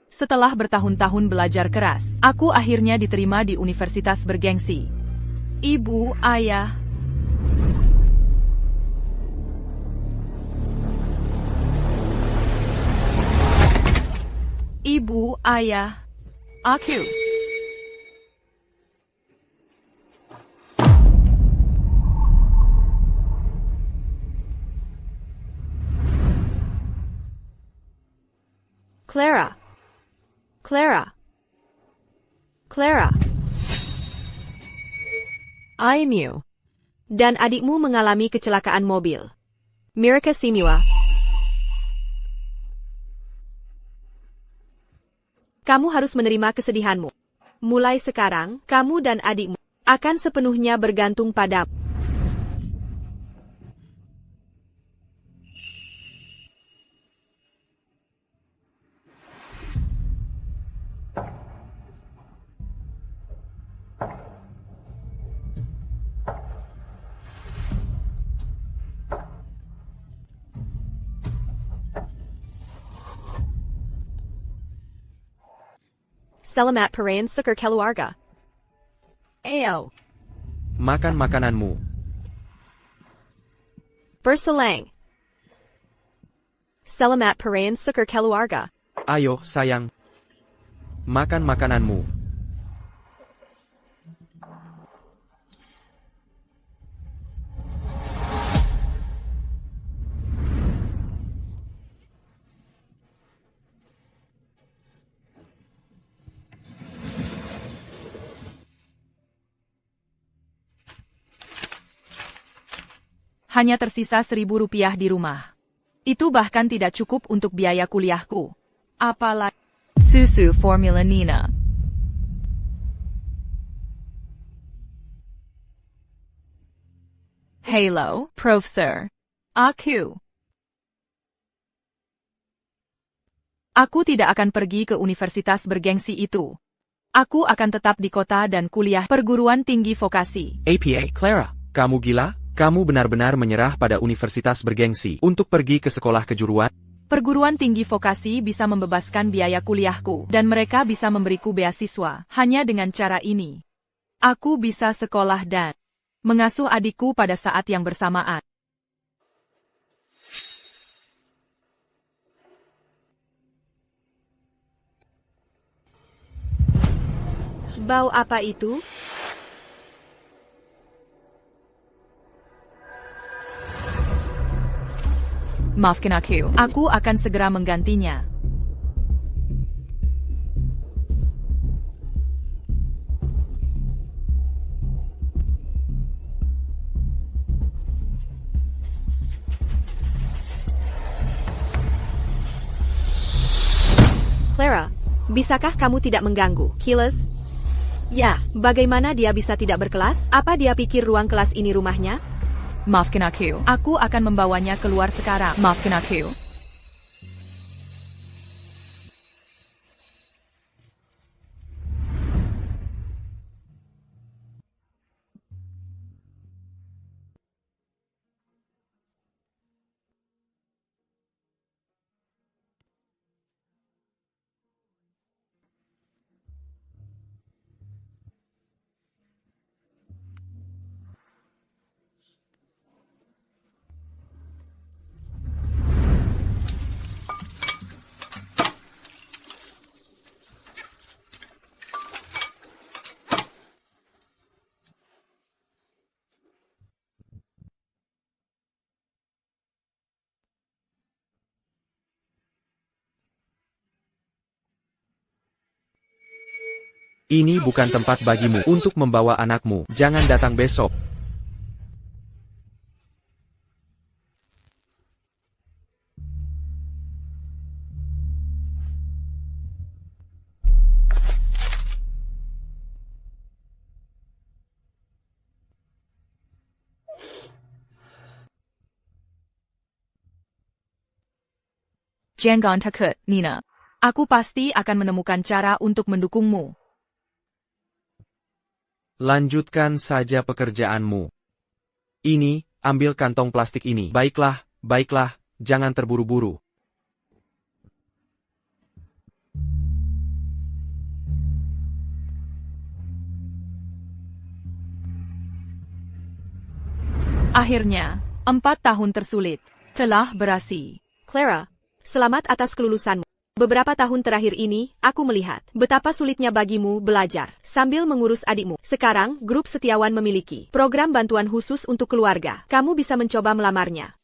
Setelah bertahun-tahun belajar keras, aku akhirnya diterima di universitas bergengsi. Ibu, ayah, aku. Clara. I'm you. Dan adikmu mengalami kecelakaan mobil. Mirka Simiwa. Kamu harus menerima kesedihanmu. Mulai sekarang, kamu dan adikmu akan sepenuhnya bergantung padamu. Selamat Parayan Sukar Keluarga. Ayo. Makan makananmu. Berselang. Selamat Parayan Sukar Keluarga. Ayo, sayang. Makan makananmu. Hanya tersisa Rp1.000 di rumah. Itu bahkan tidak cukup untuk biaya kuliahku. Apalagi susu formula Nina. Hello, Profesor. Aku tidak akan pergi ke universitas bergengsi itu. Aku akan tetap di kota dan kuliah perguruan tinggi vokasi. APA, Clara, kamu gila? Kamu benar-benar menyerah pada universitas bergengsi untuk pergi ke sekolah kejuruan? Perguruan tinggi vokasi bisa membebaskan biaya kuliahku, dan mereka bisa memberiku beasiswa. Hanya dengan cara ini, aku bisa sekolah dan mengasuh adikku pada saat yang bersamaan. Bau apa itu? Maafkan aku akan segera menggantinya. Clara, bisakah kamu tidak mengganggu? Kiles? Ya, bagaimana dia bisa tidak berkelas? Apa dia pikir ruang kelas ini rumahnya? Maafkan aku akan membawanya keluar sekarang. Maafkan aku. Ini bukan tempat bagimu untuk membawa anakmu. Jangan datang besok. Jangan takut, Nina. Aku pasti akan menemukan cara untuk mendukungmu. Lanjutkan saja pekerjaanmu. Ini, ambil kantong plastik ini. Baiklah, jangan terburu-buru. Akhirnya, 4 tahun tersulit telah berasi. Clara, selamat atas kelulusanmu. Beberapa tahun terakhir ini, aku melihat betapa sulitnya bagimu belajar sambil mengurus adikmu. Sekarang, grup Setiawan memiliki program bantuan khusus untuk keluarga. Kamu bisa mencoba melamarnya.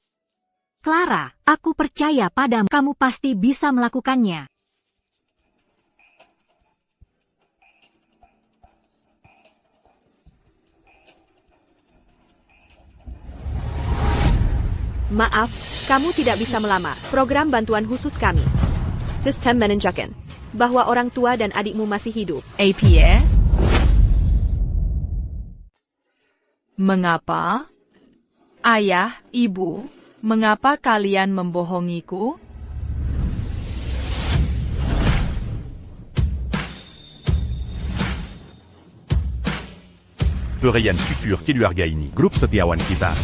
Clara, aku percaya padamu. Kamu pasti bisa melakukannya. Maaf, kamu tidak bisa melamar program bantuan khusus kami. Sistem menunjukkan bahwa orang tua dan adikmu masih hidup. APA? Mengapa? Ayah, ibu, mengapa kalian membohongiku? Perian Futur keluarga ini, grup setiawan kita.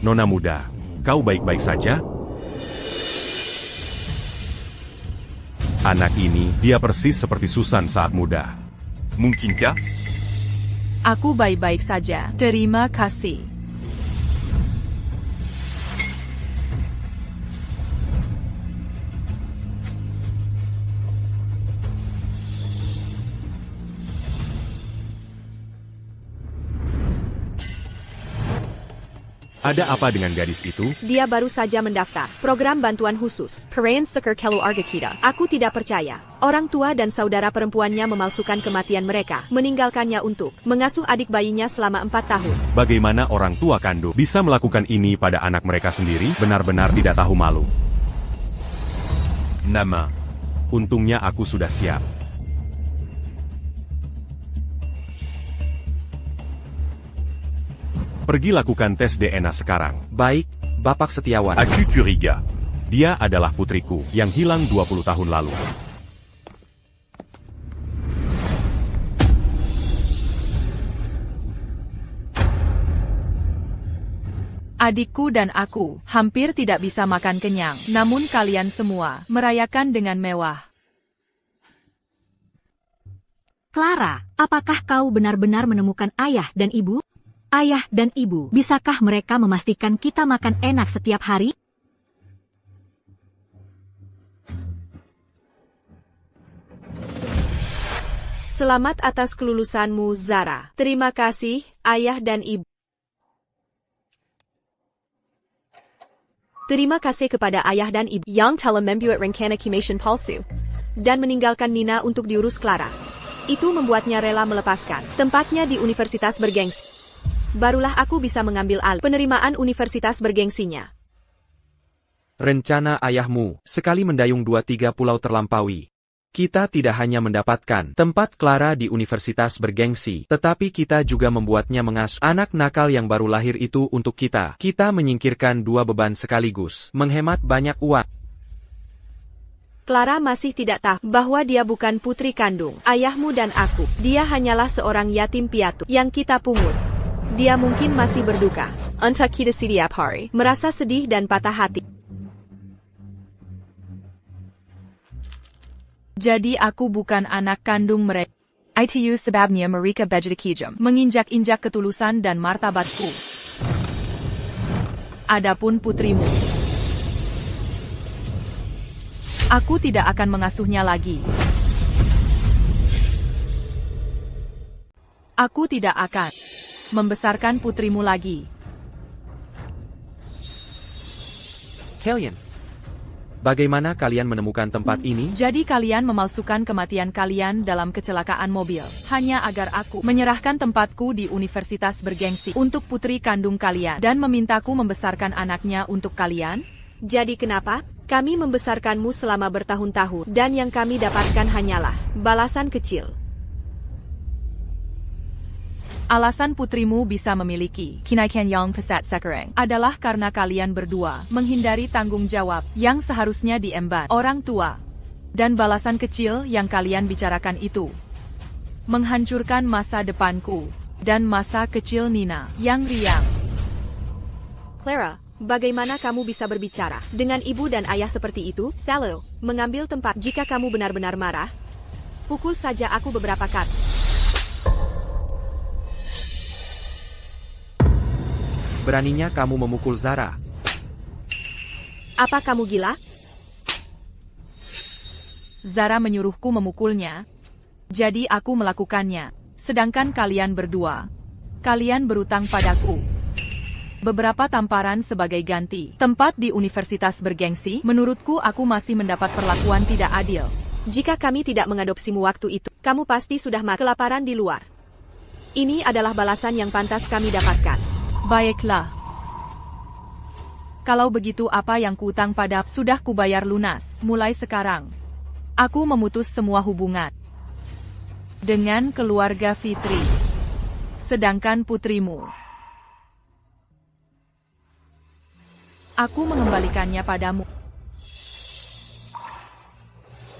Nona muda, kau baik-baik saja? Anak ini, dia persis seperti Susan saat muda. Mungkinkah? Aku baik-baik saja. Terima kasih. Ada apa dengan gadis itu? Dia baru saja mendaftar program bantuan khusus Perian Suker Keluarga kita. Aku tidak percaya orang tua dan saudara perempuannya memalsukan kematian mereka, meninggalkannya untuk mengasuh adik bayinya selama 4 tahun. Bagaimana orang tua kandung bisa melakukan ini pada anak mereka sendiri? Benar-benar tidak tahu malu. Nama. Untungnya aku sudah siap. Pergi lakukan tes DNA sekarang. Baik, Bapak Setiawan. Aku curiga. Dia adalah putriku yang hilang 20 tahun lalu. Adikku dan aku hampir tidak bisa makan kenyang, namun kalian semua merayakan dengan mewah. Clara, apakah kau benar-benar menemukan ayah dan ibu? Ayah dan ibu, bisakah mereka memastikan kita makan enak setiap hari? Selamat atas kelulusanmu, Zara. Terima kasih, ayah dan ibu. Terima kasih kepada ayah dan ibu yang telah membuat rencana cremation palsu dan meninggalkan Nina untuk diurus Clara. Itu membuatnya rela melepaskan tempatnya di universitas bergengsi. Barulah aku bisa mengambil alih penerimaan universitas bergengsinya. Rencana ayahmu, sekali mendayung 2-3 pulau terlampaui. Kita tidak hanya mendapatkan tempat Clara di universitas bergengsi, tetapi kita juga membuatnya mengasuh anak nakal yang baru lahir itu untuk kita. Kita menyingkirkan 2 beban sekaligus, menghemat banyak uang. Clara masih tidak tahu bahwa dia bukan putri kandung ayahmu dan aku. Dia hanyalah seorang yatim piatu yang kita pungut. Dia mungkin masih berduka. Untuk kita setiap hari merasa sedih dan patah hati. Jadi aku bukan anak kandung mereka. Itu sebabnya mereka berjejak menginjak-injak ketulusan dan martabatku. Adapun putrimu, aku tidak akan mengasuhnya lagi. Aku tidak akan membesarkan putrimu lagi. Kalian, bagaimana kalian menemukan tempat ini? Jadi kalian memalsukan kematian kalian dalam kecelakaan mobil, hanya agar aku menyerahkan tempatku di universitas bergengsi untuk putri kandung kalian dan memintaku membesarkan anaknya untuk kalian? Jadi kenapa? Kami membesarkanmu selama bertahun-tahun dan yang kami dapatkan hanyalah balasan kecil. Alasan putrimu bisa memiliki kinaikan yang pesat sekarang adalah karena kalian berdua menghindari tanggung jawab yang seharusnya diemban orang tua. Dan balasan kecil yang kalian bicarakan itu menghancurkan masa depanku dan masa kecil Nina yang riang. Clara, bagaimana kamu bisa berbicara dengan ibu dan ayah seperti itu? Salo, mengambil tempat. Jika kamu benar-benar marah, pukul saja aku beberapa kali. Beraninya kamu memukul Zara. Apa kamu gila? Zara menyuruhku memukulnya. Jadi aku melakukannya. Sedangkan kalian berdua, kalian berutang padaku beberapa tamparan sebagai ganti tempat di universitas bergengsi. Menurutku aku masih mendapat perlakuan tidak adil. Jika kami tidak mengadopsimu waktu itu, kamu pasti sudah mati kelaparan di luar. Ini adalah balasan yang pantas kami dapatkan. Baiklah. Kalau begitu apa yang kuutang pada sudah kubayar lunas. Mulai sekarang, aku memutus semua hubungan dengan keluarga Fitri. Sedangkan putrimu, aku mengembalikannya padamu.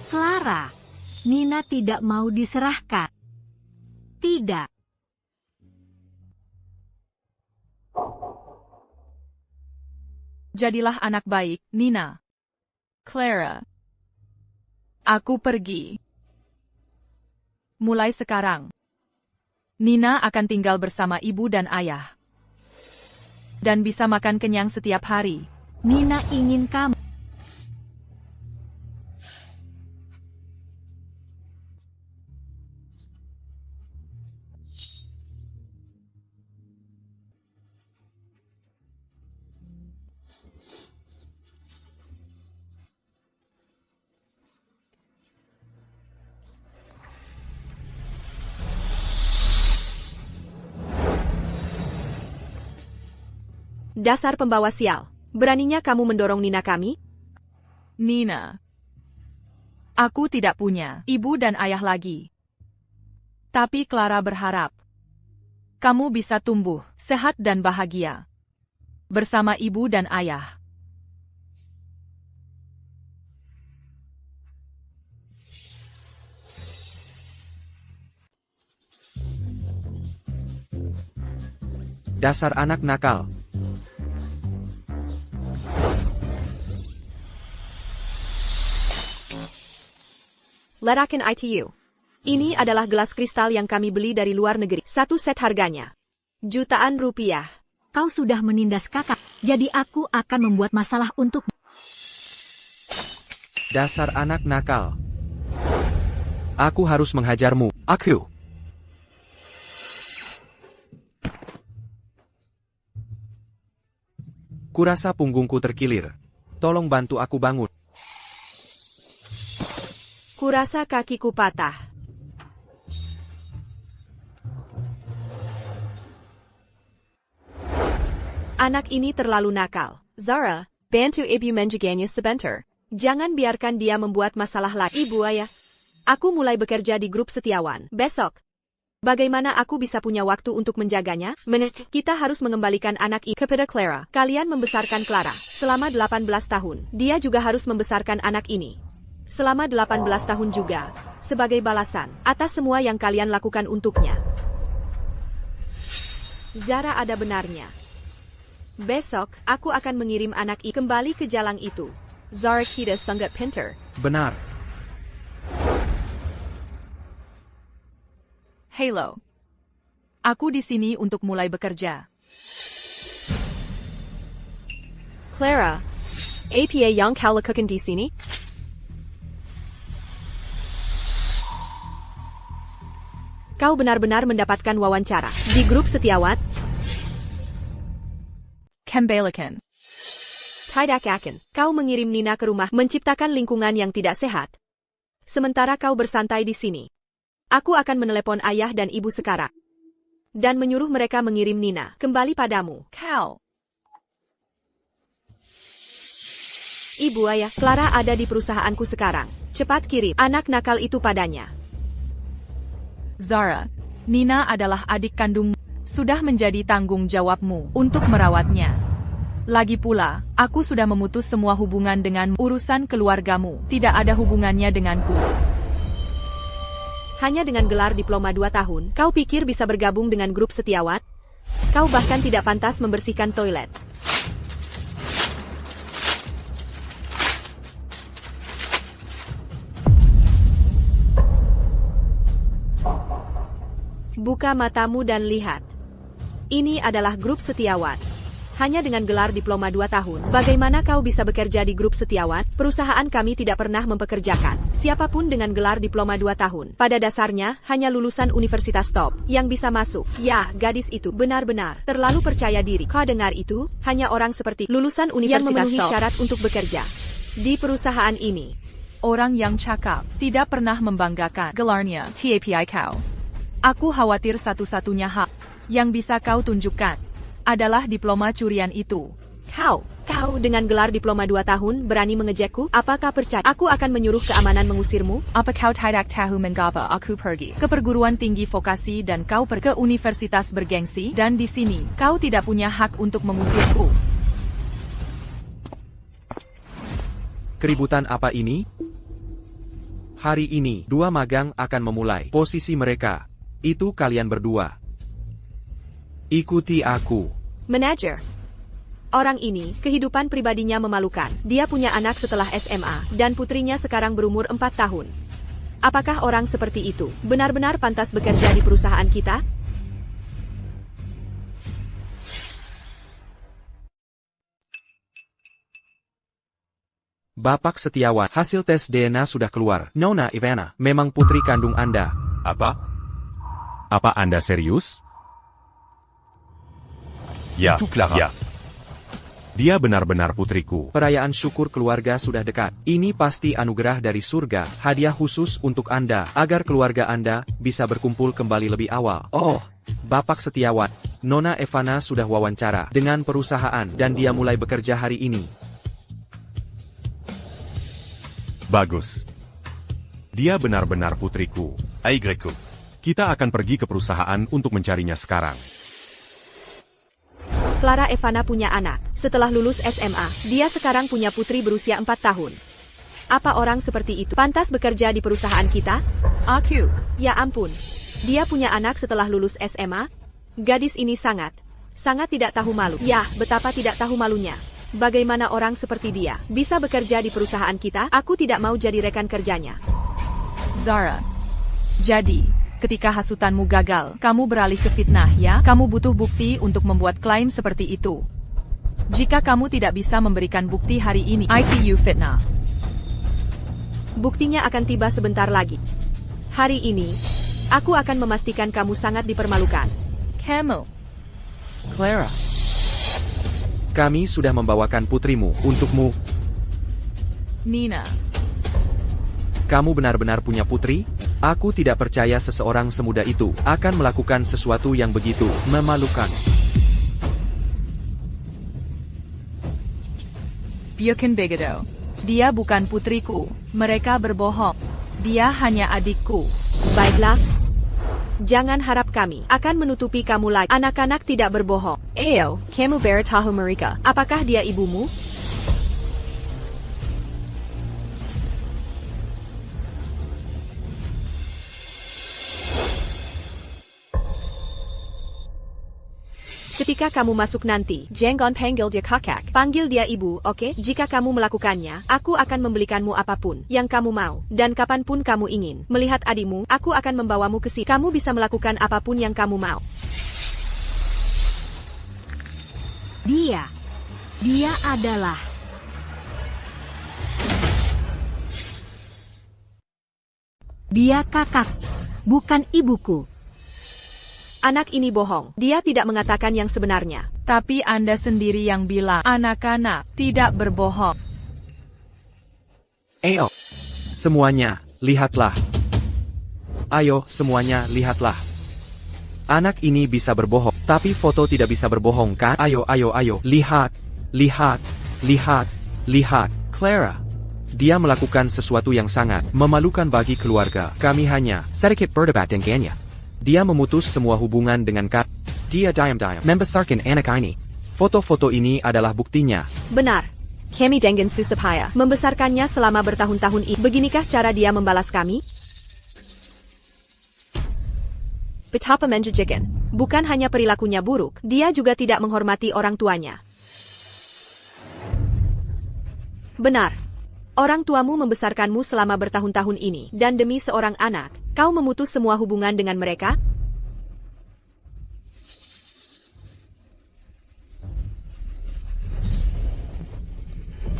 Clara, Nina tidak mau diserahkan. Tidak. Jadilah anak baik, Nina. Clara. Aku pergi. Mulai sekarang, Nina akan tinggal bersama ibu dan ayah. Dan bisa makan kenyang setiap hari. Nina ingin kamu. Dasar pembawa sial. Beraninya kamu mendorong Nina kami? Nina. Aku tidak punya ibu dan ayah lagi. Tapi Clara berharap kamu bisa tumbuh, sehat dan bahagia bersama ibu dan ayah. Dasar anak nakal. Ledakan ITU. Ini adalah gelas kristal yang kami beli dari luar negeri. Satu set harganya jutaan rupiah. Kau sudah menindas kakak, jadi aku akan membuat masalah untuk. Dasar anak nakal. Aku harus menghajarmu. Aku. Kurasa punggungku terkilir. Tolong bantu aku bangun. Kurasa kakiku patah. Anak ini terlalu nakal. Zara, bantu ibu menjaganya sebentar. Jangan biarkan dia membuat masalah lagi. Ibu ayah, aku mulai bekerja di grup setiawan. Besok, bagaimana aku bisa punya waktu untuk menjaganya? Kita harus mengembalikan anak ini kepada Clara. Kalian membesarkan Clara selama 18 tahun. Dia juga harus membesarkan anak ini selama 18 tahun juga, sebagai balasan atas semua yang kalian lakukan untuknya. Zara ada benarnya. Besok, aku akan mengirim anak ini kembali ke jalan itu. Zara kita sangat pintar. Benar. Halo. Aku di sini untuk mulai bekerja. Clara, apa yang kau lakukan di sini? Kau benar-benar mendapatkan wawancara di grup setiawan? Kembalikan. Tidak akan. Kau mengirim Nina ke rumah menciptakan lingkungan yang tidak sehat. Sementara kau bersantai di sini. Aku akan menelepon ayah dan ibu sekarang. Dan menyuruh mereka mengirim Nina kembali padamu. Kau. Ibu ayah, Clara ada di perusahaanku sekarang. Cepat kirim anak nakal itu padanya. Zara, Nina adalah adik kandungmu. Sudah menjadi tanggung jawabmu untuk merawatnya. Lagi pula, aku sudah memutus semua hubungan dengan urusan keluargamu. Tidak ada hubungannya denganku. Hanya dengan gelar diploma 2 tahun, kau pikir bisa bergabung dengan grup setiawan? Kau bahkan tidak pantas membersihkan toilet. Buka matamu dan lihat. Ini adalah grup setiawan. hanya dengan gelar diploma 2 tahun. Bagaimana kau bisa bekerja di grup setiawan? Perusahaan kami tidak pernah mempekerjakan siapapun dengan gelar diploma 2 tahun. Pada dasarnya, hanya lulusan universitas top yang bisa masuk. Ya, gadis itu benar-benar terlalu percaya diri. Kau dengar itu? Hanya orang seperti lulusan universitas yang memenuhi syarat untuk bekerja di perusahaan ini. Orang yang cakap tidak pernah membanggakan gelarnya. TAPI kau. Aku khawatir satu-satunya hak yang bisa kau tunjukkan adalah diploma curian itu. Kau dengan gelar diploma 2 tahun berani mengejekku? Apakah percaya aku akan menyuruh keamanan mengusirmu? Apa kau tidak tahu mengapa aku pergi ke perguruan tinggi vokasi dan kau pergi ke universitas bergengsi? Dan di sini, kau tidak punya hak untuk mengusirku. Keributan apa ini? Hari ini, 2 magang akan memulai. Posisi mereka, itu kalian berdua. Ikuti aku. Manager. Orang ini, kehidupan pribadinya memalukan. Dia punya anak setelah SMA, dan putrinya sekarang berumur 4 tahun. Apakah orang seperti itu benar-benar pantas bekerja di perusahaan kita? Bapak Setiawan, hasil tes DNA sudah keluar. Nona Ivana, memang putri kandung Anda. Apa? Apa Anda serius? Ya, Itu Clara. ya. Dia benar-benar putriku. Perayaan syukur keluarga sudah dekat. Ini pasti anugerah dari surga, hadiah khusus untuk Anda, agar keluarga Anda bisa berkumpul kembali lebih awal. Oh, Bapak Setiawan, Nona Ivana sudah wawancara dengan perusahaan dan dia mulai bekerja hari ini. Bagus. Dia benar-benar putriku. Aigreku. Kita akan pergi ke perusahaan untuk mencarinya sekarang. Clara Evana punya anak. Setelah lulus SMA, dia sekarang punya putri berusia 4 tahun. Apa orang seperti itu pantas bekerja di perusahaan kita? Aku. Ya ampun. Dia punya anak setelah lulus SMA? Gadis ini sangat tidak tahu malu. Ya, betapa tidak tahu malunya. Bagaimana orang seperti dia bisa bekerja di perusahaan kita? Aku tidak mau jadi rekan kerjanya. Zara. Jadi, ketika hasutanmu gagal, kamu beralih ke fitnah ya? Kamu butuh bukti untuk membuat klaim seperti itu. Jika kamu tidak bisa memberikan bukti hari ini, ITU fitnah. Buktinya akan tiba sebentar lagi. Hari ini, aku akan memastikan kamu sangat dipermalukan. Kamu. Clara. Kami sudah membawakan putrimu untukmu. Nina. Kamu benar-benar punya putri? Aku tidak percaya seseorang semudah itu akan melakukan sesuatu yang begitu memalukan. Bukan begitu. Dia bukan putriku. Mereka berbohong. Dia hanya adikku. Baiklah. Jangan harap kami akan menutupi kamu lagi. Anak-anak tidak berbohong. Eyo, kamu beritahu mereka. Apakah dia ibumu? Ketika kamu masuk nanti, jangan panggil dia kakak. Panggil dia ibu, oke? Jika kamu melakukannya, aku akan membelikanmu apapun yang kamu mau. Dan kapanpun kamu ingin melihat adikmu, aku akan membawamu ke sini. Kamu bisa melakukan apapun yang kamu mau. Dia adalah dia kakak, bukan ibuku. Anak ini bohong. Dia tidak mengatakan yang sebenarnya. Tapi Anda sendiri yang bilang anak-anak tidak berbohong. Ayo, semuanya, lihatlah. Ayo, semuanya, lihatlah. Anak ini bisa berbohong, tapi foto tidak bisa berbohong kan? Ayo, lihat, lihat, lihat, lihat. Clara. Dia melakukan sesuatu yang sangat memalukan bagi keluarga. Kami hanya sedikit berdebat dengannya. Dia memutus semua hubungan dengan Kat. Dia diam-diam membesarkan anak ini. Foto-foto ini adalah buktinya. Benar. Kami dengan susah membesarkannya selama bertahun-tahun ini. Beginikah cara dia membalas kami? Betapa menjijikan. Bukan hanya perilakunya buruk, dia juga tidak menghormati orang tuanya. Benar. Orang tuamu membesarkanmu selama bertahun-tahun ini, dan demi seorang anak, kau memutus semua hubungan dengan mereka?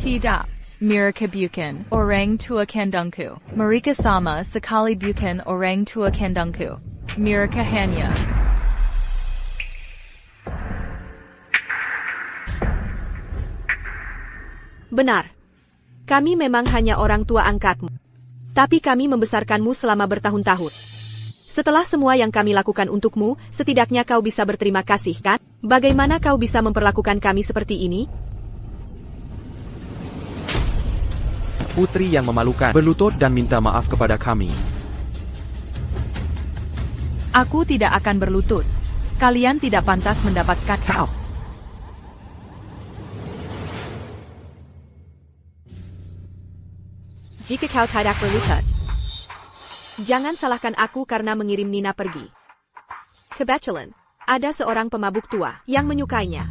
Tidak. Mereka bukan orang tua kandungku. Mereka sama sekali bukan orang tua kandungku. Mereka hanya Benar. Kami memang hanya orang tua angkatmu. Tapi kami membesarkanmu selama bertahun-tahun. Setelah semua yang kami lakukan untukmu, setidaknya kau bisa berterima kasih, kan? Bagaimana kau bisa memperlakukan kami seperti ini? Putri yang memalukan, berlutut dan minta maaf kepada kami. Aku tidak akan berlutut. Kalian tidak pantas mendapatkan Kau. Jika kau tidak berlutut, jangan salahkan aku karena mengirim Nina pergi. Kebetulan, ada seorang pemabuk tua yang menyukainya.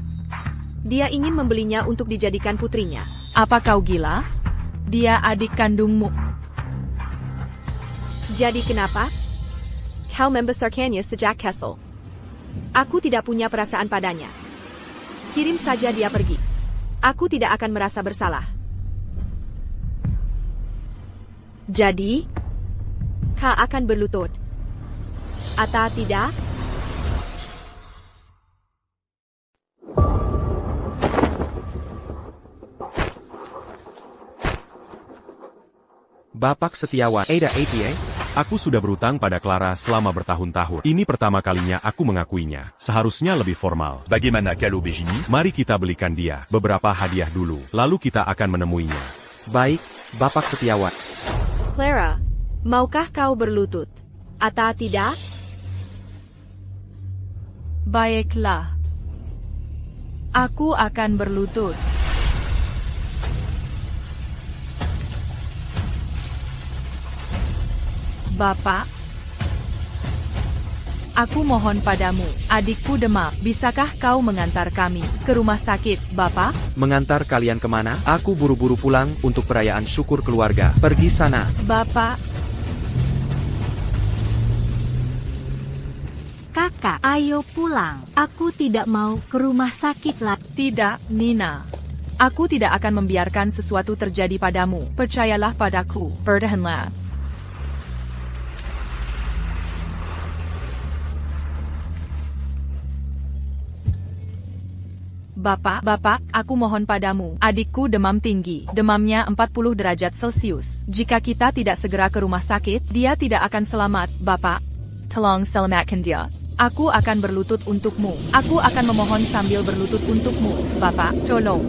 Dia ingin membelinya untuk dijadikan putrinya. Apa kau gila? Dia adik kandungmu. Jadi kenapa? Kau membesarkannya sejak Kessel. Aku tidak punya perasaan padanya. Kirim saja dia pergi. Aku tidak akan merasa bersalah. Jadi, kau akan berlutut. Atau tidak? Bapak Setiawan, Ada APA? Aku sudah berutang pada Clara selama bertahun-tahun. Ini pertama kalinya aku mengakuinya. Seharusnya lebih formal. Bagaimana kalau begini? Mari kita belikan dia beberapa hadiah dulu. Lalu kita akan menemuinya. Baik, Bapak Setiawan. Clara, maukah kau berlutut? Atau tidak? Baiklah. Aku akan berlutut. Bapak, aku mohon padamu, adikku demam. Bisakah kau mengantar kami ke rumah sakit, Bapak? Mengantar kalian kemana? Aku buru-buru pulang untuk perayaan syukur keluarga. Pergi sana. Bapak, Kakak, ayo pulang. Aku tidak mau ke rumah sakit lagi. tidak, Nina. Aku tidak akan membiarkan sesuatu terjadi padamu. Percayalah padaku. Bertahanlah. Bapak, aku mohon padamu. Adikku demam tinggi. Demamnya 40 derajat Celcius. Jika kita tidak segera ke rumah sakit, dia tidak akan selamat, Bapak. Tolong selamatkan dia. Aku akan berlutut untukmu. Aku akan memohon sambil berlutut untukmu, Bapak. Tolong.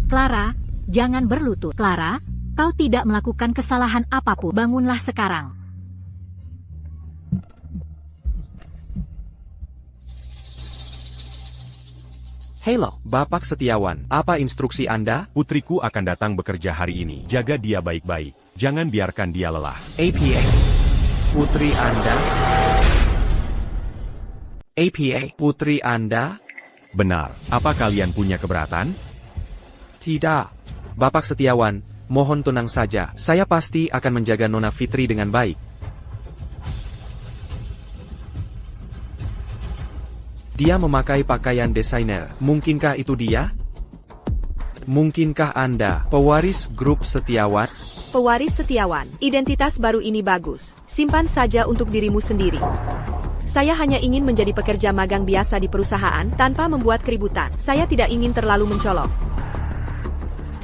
Clara, jangan berlutut. Clara, kau tidak melakukan kesalahan apapun. Bangunlah sekarang. Halo, Bapak Setiawan. Apa instruksi Anda? Putriku akan datang bekerja hari ini. Jaga dia baik-baik. Jangan biarkan dia lelah. APA. Putri Anda? APA, putri Anda? Benar. Apa kalian punya keberatan? Tidak. Bapak Setiawan, mohon tenang saja. Saya pasti akan menjaga Nona Fitri dengan baik. Dia memakai pakaian desainer. Mungkinkah itu dia? Mungkinkah Anda pewaris grup Setiawan? Pewaris Setiawan, identitas baru ini bagus. Simpan saja untuk dirimu sendiri. Saya hanya ingin menjadi pekerja magang biasa di perusahaan tanpa membuat keributan. Saya tidak ingin terlalu mencolok.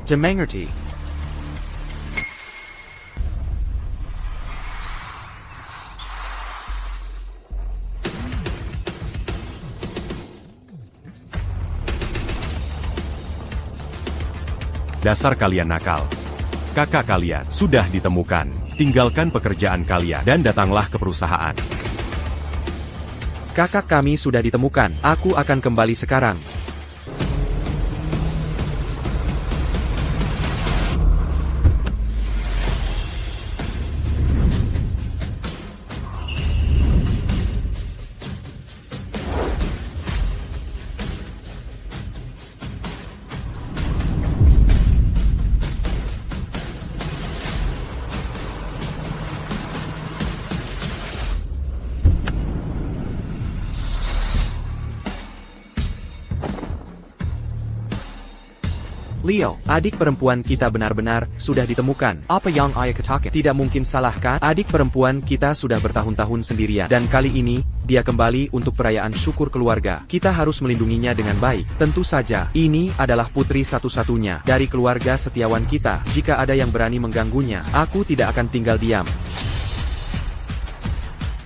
Dimengerti. Dasar kalian nakal. Kakak kalian sudah ditemukan. Tinggalkan pekerjaan kalian dan datanglah ke perusahaan. Kakak kami sudah ditemukan. Aku akan kembali sekarang. Leo, adik perempuan kita benar-benar sudah ditemukan. Apa yang ayah katakan? Tidak mungkin salah kan? Adik perempuan kita sudah bertahun-tahun sendirian. Dan kali ini, dia kembali untuk perayaan syukur keluarga. Kita harus melindunginya dengan baik. Tentu saja, ini adalah putri satu-satunya dari keluarga setiawan kita. Jika ada yang berani mengganggunya, aku tidak akan tinggal diam.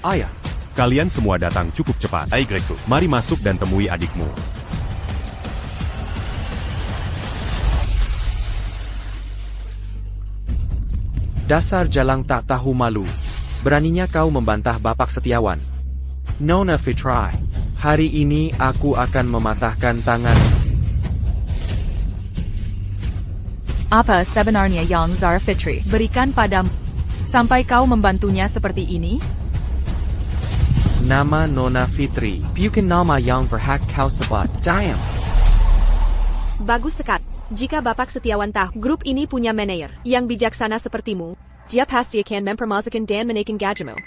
Ayah, Kalian semua datang cukup cepat. Gregor. Mari masuk dan temui adikmu. Dasar jalang tak tahu malu. Beraninya kau membantah Bapak Setiawan. Nona Fitri, hari ini aku akan mematahkan tangan. Apa sebenarnya yang Zara Fitri berikan padamu? Sampai kau membantunya seperti ini? Nama Nona Fitri. Bukan nama yang berhak kau sebut. Diam. Bagus sekali. Jika Bapak Setiawan tahu grup ini punya manajer yang bijaksana sepertimu, dia pasti akan mempermalukan dan menaikkan gajimu.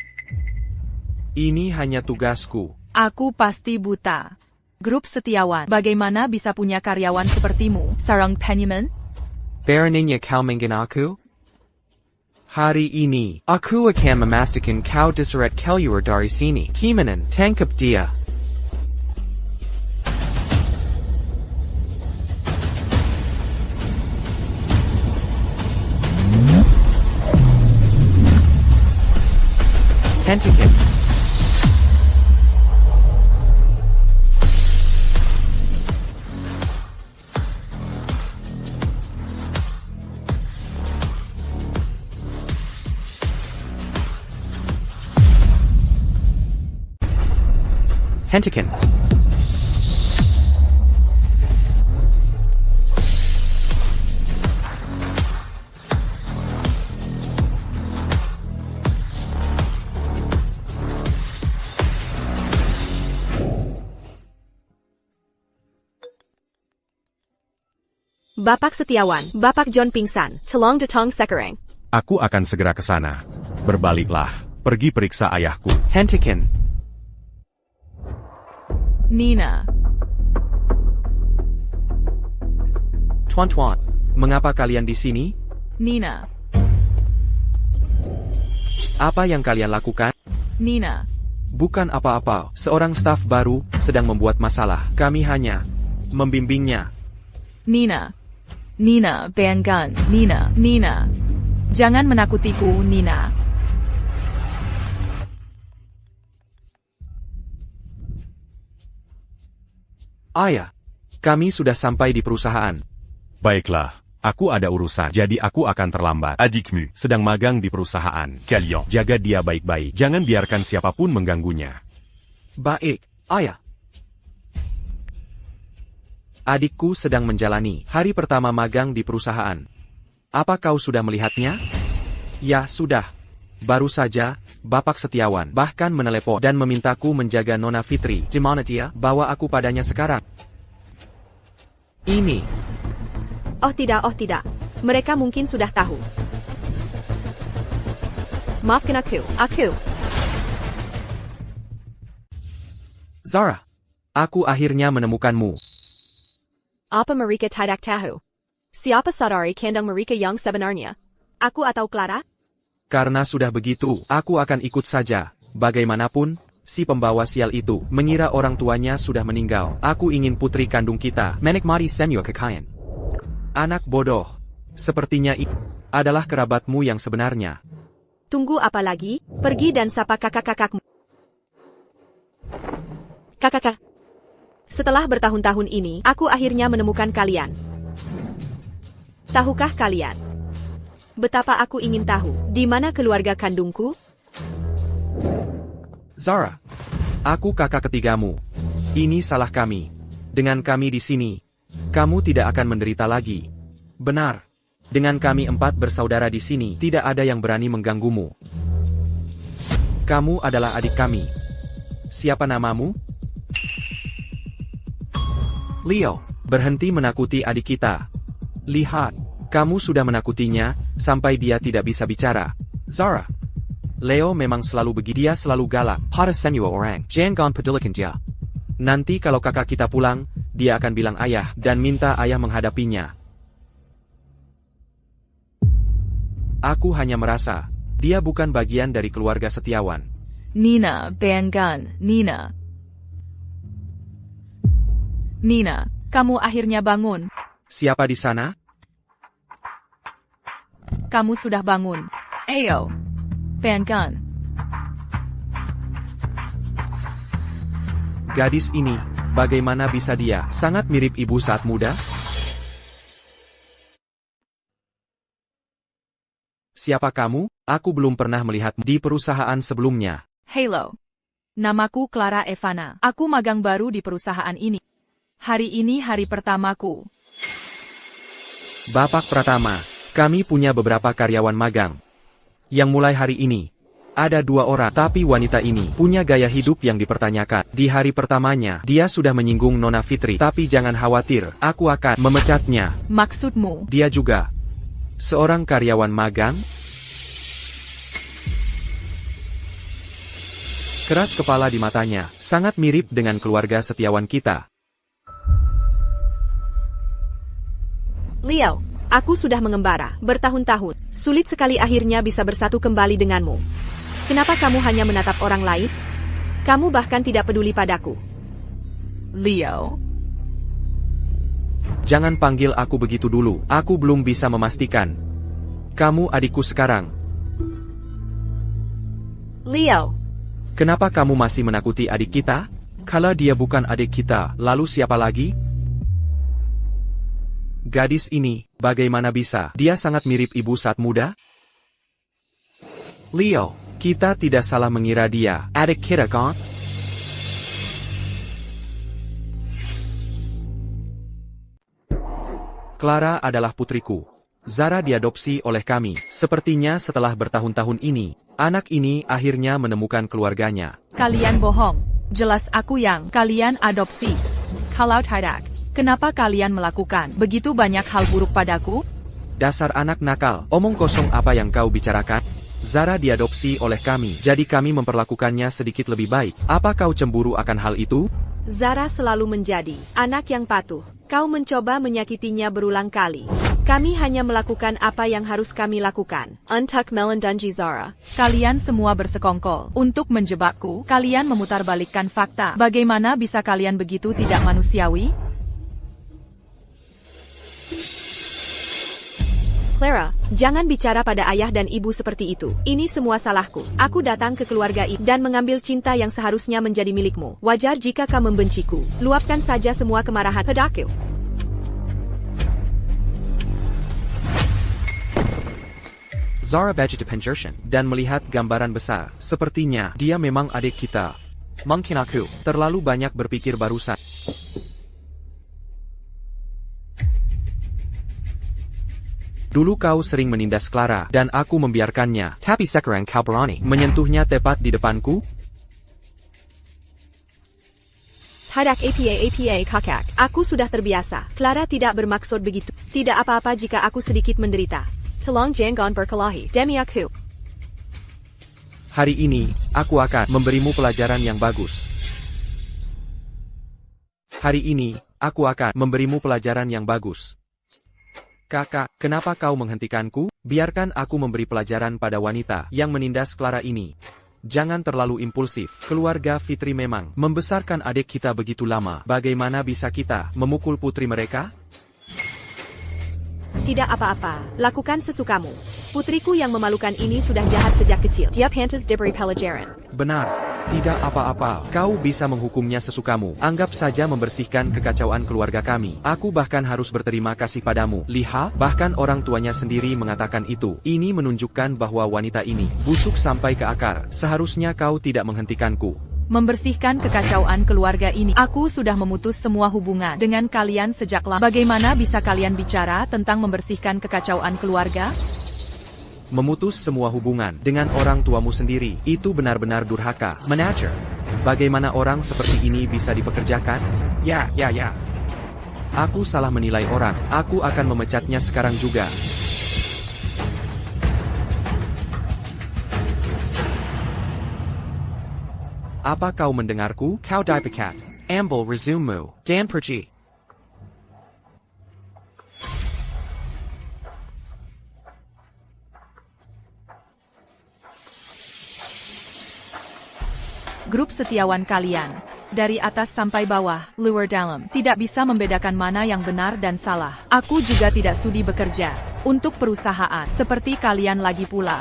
Ini hanya tugasku. Aku pasti buta. Grup Setiawan, bagaimana bisa punya karyawan sepertimu, seorang penyaman? Beraninya kau menghina aku? Hari ini, Aku akan memastikan kau diseret keluar dari sini. Kimanan, tangkap dia. hentikan. Hentikan. Bapak Setiawan, Bapak John pingsan, tolong datang sekarang. Aku akan segera ke sana. Berbaliklah. Pergi periksa ayahku. Hentikan. Nina. Tuan-tuan. Mengapa kalian di sini? Nina. Apa yang kalian lakukan? Nina. Bukan apa-apa. Seorang staf baru sedang membuat masalah. Kami hanya membimbingnya. Nina. Nina, bayangkan. Nina. Nina. Jangan menakutiku, Nina. Ayah, kami sudah sampai di perusahaan. Baiklah. Aku ada urusan, jadi aku akan terlambat. Adikmu sedang magang di perusahaan. Kalian jaga dia baik-baik. Jangan biarkan siapapun mengganggunya. Baik, ayah. Adikku sedang menjalani hari pertama magang di perusahaan. Apa kau sudah melihatnya? Ya, sudah. Baru saja, Bapak Setiawan bahkan menelepon dan memintaku menjaga Nona Fitri. Gimana dia? Bawa aku padanya sekarang. Ini. Oh tidak. Mereka mungkin sudah tahu. Maafkan aku. Zara, aku akhirnya menemukanmu. Apa mereka tidak tahu? Siapa saudari kandung mereka yang sebenarnya? Aku atau Clara? Karena sudah begitu, aku akan ikut saja. Bagaimanapun, si pembawa sial itu mengira orang tuanya sudah meninggal. Aku ingin putri kandung kita menikmati semua kekayaan. Anak bodoh. Sepertinya ini adalah kerabatmu yang sebenarnya. Tunggu apa lagi? Pergi dan sapa kakak-kakakmu. Kakak. Setelah bertahun-tahun ini, aku akhirnya menemukan kalian. Tahukah kalian? Betapa aku ingin tahu, di mana keluarga kandungku? Zara, aku kakak ketigamu. Ini salah kami. Dengan kami di sini, kamu tidak akan menderita lagi. Benar. Dengan kami 4 bersaudara di sini, tidak ada yang berani mengganggumu. Kamu adalah adik kami. Siapa namamu? Leo, berhenti menakuti adik kita. Lihat, kamu sudah menakutinya, sampai dia tidak bisa bicara. Zara. Leo memang selalu begitu, dia selalu galak. Pada semua orang, jangan pedulikan dia. Nanti kalau kakak kita pulang, dia akan bilang ayah, dan minta ayah menghadapinya. Aku hanya merasa, dia bukan bagian dari keluarga setiawan. Nina, bayangkan, Nina. Nina, kamu akhirnya bangun. Siapa di sana? Kamu sudah bangun. Ayo. Bayangkan. Gadis ini, bagaimana bisa dia sangat mirip ibu saat muda? Siapa kamu? Aku belum pernah melihatmu di perusahaan sebelumnya. Hello. Namaku Clara Evana. Aku magang baru di perusahaan ini. Hari ini hari pertamaku. Bapak Pratama, kami punya beberapa karyawan magang. Yang mulai hari ini, ada 2 orang, tapi wanita ini punya gaya hidup yang dipertanyakan. Di hari pertamanya, dia sudah menyinggung Nona Fitri, tapi jangan khawatir, aku akan memecatnya. Maksudmu? Dia juga seorang karyawan magang. Keras kepala di matanya, sangat mirip dengan keluarga setiawan kita. Leo, aku sudah mengembara bertahun-tahun. Sulit sekali akhirnya bisa bersatu kembali denganmu. Kenapa kamu hanya menatap orang lain? Kamu bahkan tidak peduli padaku. Leo. Jangan panggil aku begitu dulu, aku belum bisa memastikan. Kamu adikku sekarang. Leo. Kenapa kamu masih menakuti adik kita? Kalau dia bukan adik kita, lalu siapa lagi? Gadis ini, bagaimana bisa? Dia sangat mirip ibu saat muda. Leo, kita tidak salah mengira dia adik kita kan? Clara adalah putriku. Zara diadopsi oleh kami. Sepertinya setelah bertahun-tahun ini, anak ini akhirnya menemukan keluarganya. Kalian bohong. Jelas aku yang kalian adopsi. Kalau tidak, kenapa kalian melakukan begitu banyak hal buruk padaku? Dasar anak nakal, omong kosong apa yang kau bicarakan? Zara diadopsi oleh kami, jadi kami memperlakukannya sedikit lebih baik. Apa kau cemburu akan hal itu? Zara selalu menjadi anak yang patuh. Kau mencoba menyakitinya berulang kali. Kami hanya melakukan apa yang harus kami lakukan. Untuck Melon Dungy Zara. Kalian semua bersekongkol untuk menjebakku. Kalian memutarbalikkan fakta. Bagaimana bisa kalian begitu tidak manusiawi? Clara, jangan bicara pada ayah dan ibu seperti itu. Ini semua salahku. Aku datang ke keluarga ini dan mengambil cinta yang seharusnya menjadi milikmu. Wajar jika kau membenciku. Luapkan saja semua kemarahan padaku. Zara begitu penjertion dan melihat gambaran besar. Sepertinya dia memang adik kita. Mungkin aku terlalu banyak berpikir barusan. Dulu kau sering menindas Clara, dan aku membiarkannya. Tapi sekarang kau berani menyentuhnya tepat di depanku? Hadak apa kakak. Aku sudah terbiasa. Clara tidak bermaksud begitu. Tidak apa-apa jika aku sedikit menderita. Tolong jangan berkelahi. Demi aku. Hari ini, aku akan memberimu pelajaran yang bagus. Hari ini, aku akan memberimu pelajaran yang bagus. Kakak, kenapa kau menghentikanku? Biarkan aku memberi pelajaran pada wanita yang menindas Clara ini. Jangan terlalu impulsif. Keluarga Fitri memang membesarkan adik kita begitu lama. Bagaimana bisa kita memukul putri mereka? Tidak apa-apa. Lakukan sesukamu. Putriku yang memalukan ini sudah jahat sejak kecil. Dia pantas diberi pelajaran. Benar. Tidak apa-apa. Kau bisa menghukumnya sesukamu. Anggap saja membersihkan kekacauan keluarga kami. Aku bahkan harus berterima kasih padamu. Lihat, bahkan orang tuanya sendiri mengatakan itu. Ini menunjukkan bahwa wanita ini busuk sampai ke akar. Seharusnya kau tidak menghentikanku. Membersihkan kekacauan keluarga ini. Aku sudah memutus semua hubungan dengan kalian sejak lama. Bagaimana bisa kalian bicara tentang membersihkan kekacauan keluarga? Memutus semua hubungan dengan orang tuamu sendiri, itu benar-benar durhaka. Manajer, bagaimana orang seperti ini bisa dipekerjakan? Ya. Aku salah menilai orang, aku akan memecatnya sekarang juga. Apa kau mendengarku? Kau dipecat. Ambil resume-mu, dan pergi. grup setiawan kalian. Dari atas sampai bawah, luar dalam, tidak bisa membedakan mana yang benar dan salah. Aku juga tidak sudi bekerja untuk perusahaan seperti kalian lagi pula.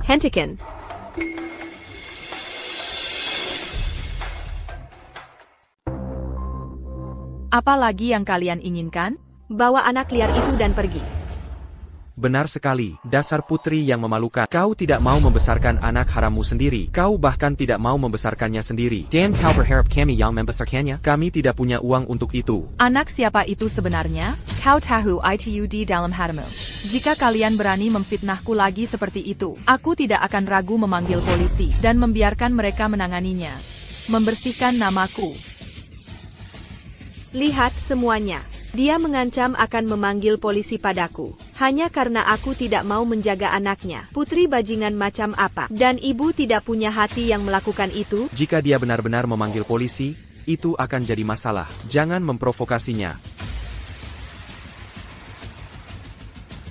Hentikan. Apa lagi yang kalian inginkan? Bawa anak liar itu dan pergi. Benar sekali, dasar putri yang memalukan. Kau tidak mau membesarkan anak harammu sendiri. Kau bahkan tidak mau membesarkannya sendiri. Dan kau berharap kami yang membesarkannya? Kami tidak punya uang untuk itu. Anak siapa itu sebenarnya? Kau tahu itu di dalam hatimu. Jika kalian berani memfitnahku lagi seperti itu, aku tidak akan ragu memanggil polisi dan membiarkan mereka menanganinya. Membersihkan namaku. Lihat semuanya. Dia mengancam akan memanggil polisi padaku. Hanya karena aku tidak mau menjaga anaknya. Putri bajingan macam apa? Dan ibu tidak punya hati yang melakukan itu? Jika dia benar-benar memanggil polisi, itu akan jadi masalah. Jangan memprovokasinya.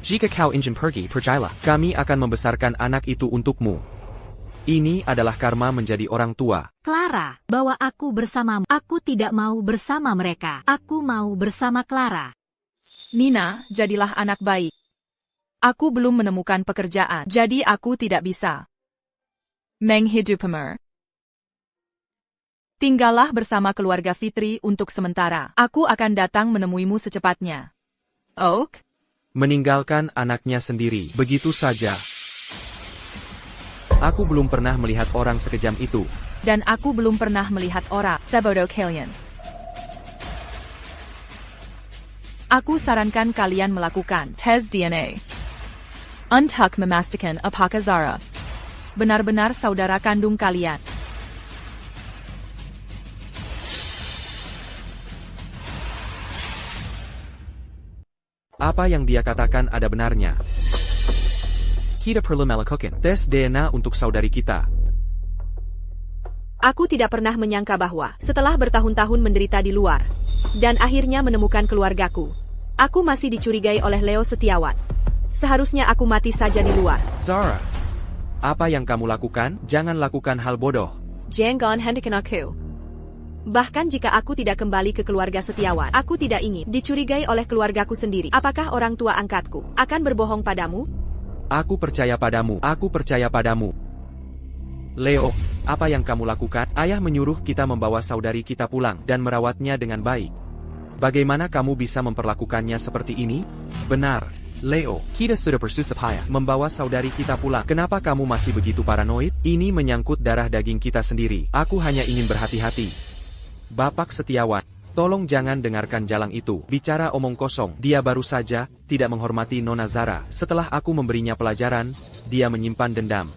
Jika kau ingin pergi, pergilah. Kami akan membesarkan anak itu untukmu. Ini adalah karma menjadi orang tua. Clara, bawa aku bersamamu. Aku tidak mau bersama mereka. Aku mau bersama Clara. Nina, jadilah anak baik. Aku belum menemukan pekerjaan, jadi aku tidak bisa menghidupmu. Tinggallah bersama keluarga Fitri untuk sementara. Aku akan datang menemuimu secepatnya. Oak? Meninggalkan anaknya sendiri, begitu saja. Aku belum pernah melihat orang sekejam itu. Dan aku belum pernah melihat orang sebodoh kalian. Aku sarankan kalian melakukan tes DNA. Untuk memastikan apakah Zara benar-benar saudara kandung kalian. Apa yang dia katakan ada benarnya. Kita perlu melakukan Tes DNA untuk saudari kita. Aku tidak pernah menyangka bahwa, setelah bertahun-tahun menderita di luar, dan akhirnya menemukan keluargaku, aku masih dicurigai oleh Leo Setiawan. Seharusnya aku mati saja di luar. Zara, apa yang kamu lakukan? Jangan lakukan hal bodoh. Jangan hentikan aku. Bahkan jika aku tidak kembali ke keluarga Setiawan, aku tidak ingin dicurigai oleh keluargaku sendiri. Apakah orang tua angkatku akan berbohong padamu? Aku percaya padamu. Aku percaya padamu. Leo, apa yang kamu lakukan? Ayah menyuruh kita membawa saudari kita pulang dan merawatnya dengan baik. Bagaimana kamu bisa memperlakukannya seperti ini? Benar, Leo. kita sudah bersusah payah Membawa saudari kita pulang. Kenapa kamu masih begitu paranoid? Ini menyangkut darah daging kita sendiri. Aku hanya ingin berhati-hati. Bapak Setiawan, tolong jangan dengarkan jalang itu. Bicara omong kosong. Dia baru saja tidak menghormati Nona Zara. Setelah aku memberinya pelajaran, dia menyimpan dendam.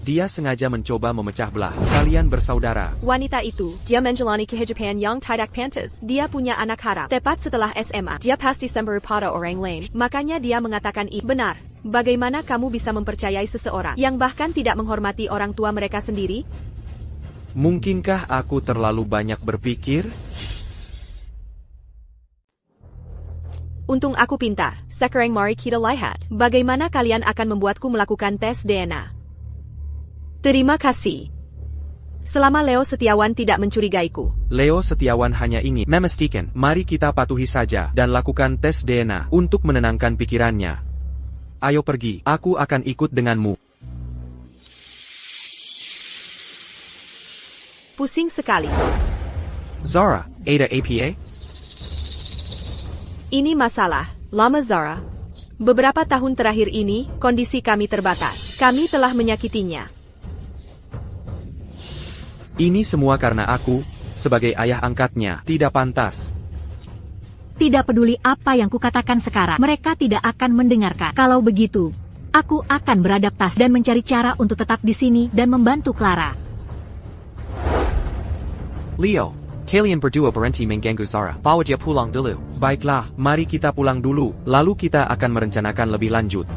Dia sengaja mencoba memecah belah. Kalian bersaudara. Wanita itu, dia menjalani kehidupan yang tidak pantas. Dia punya anak haram. Tepat setelah SMA, dia pasti sembari pada orang lain. Makanya dia mengatakan benar. Bagaimana kamu bisa mempercayai seseorang yang bahkan tidak menghormati orang tua mereka sendiri? Mungkinkah aku terlalu banyak berpikir? Untung aku pintar. Sekarang mari kita lihat. Bagaimana kalian akan membuatku melakukan tes DNA. Terima kasih. Selama Leo Setiawan tidak mencurigaiku. Leo Setiawan hanya ingin memastikan. Mari kita patuhi saja dan lakukan tes DNA untuk menenangkan pikirannya. Ayo pergi, aku akan ikut denganmu. Pusing sekali. Zara, Ada APA? Ini masalah, Lama Zara. Beberapa tahun terakhir ini, kondisi kami terbatas. Kami telah menyakitinya. Ini semua karena aku, sebagai ayah angkatnya, tidak pantas. Tidak peduli apa yang kukatakan sekarang, mereka tidak akan mendengarkan. Kalau begitu, aku akan beradaptasi dan mencari cara untuk tetap di sini dan membantu Clara. Leo, kalian berdua berhenti mengganggu Zara. Bawa dia pulang dulu. Baiklah, mari kita pulang dulu, lalu kita akan merencanakan lebih lanjut.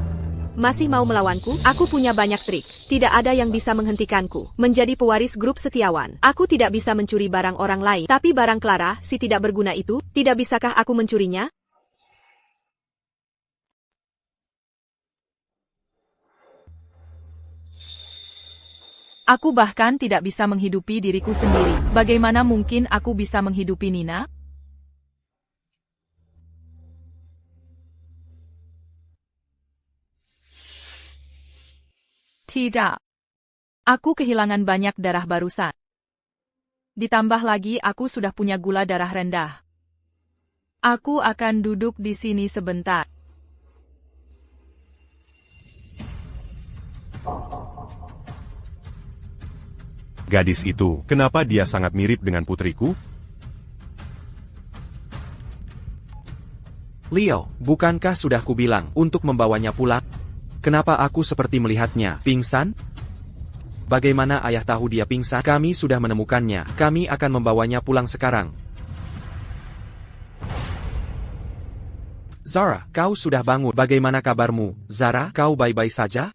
Masih mau melawanku? Aku punya banyak trik. Tidak ada yang bisa menghentikanku. Menjadi pewaris grup Setiawan. Aku tidak bisa mencuri barang orang lain. Tapi barang Clara, si tidak berguna itu, tidak bisakah aku mencurinya? Aku bahkan tidak bisa menghidupi diriku sendiri. Bagaimana mungkin aku bisa menghidupi Nina? Tidak. Aku kehilangan banyak darah barusan. Ditambah lagi aku sudah punya gula darah rendah. Aku akan duduk di sini sebentar. Gadis itu, kenapa dia sangat mirip dengan putriku? Leo, bukankah sudah kubilang untuk membawanya pulang? Kenapa aku seperti melihatnya pingsan? Bagaimana ayah tahu dia pingsan? Kami sudah menemukannya. Kami akan membawanya pulang sekarang. Zara, kau sudah bangun. Bagaimana kabarmu? Zara, kau baik-baik saja?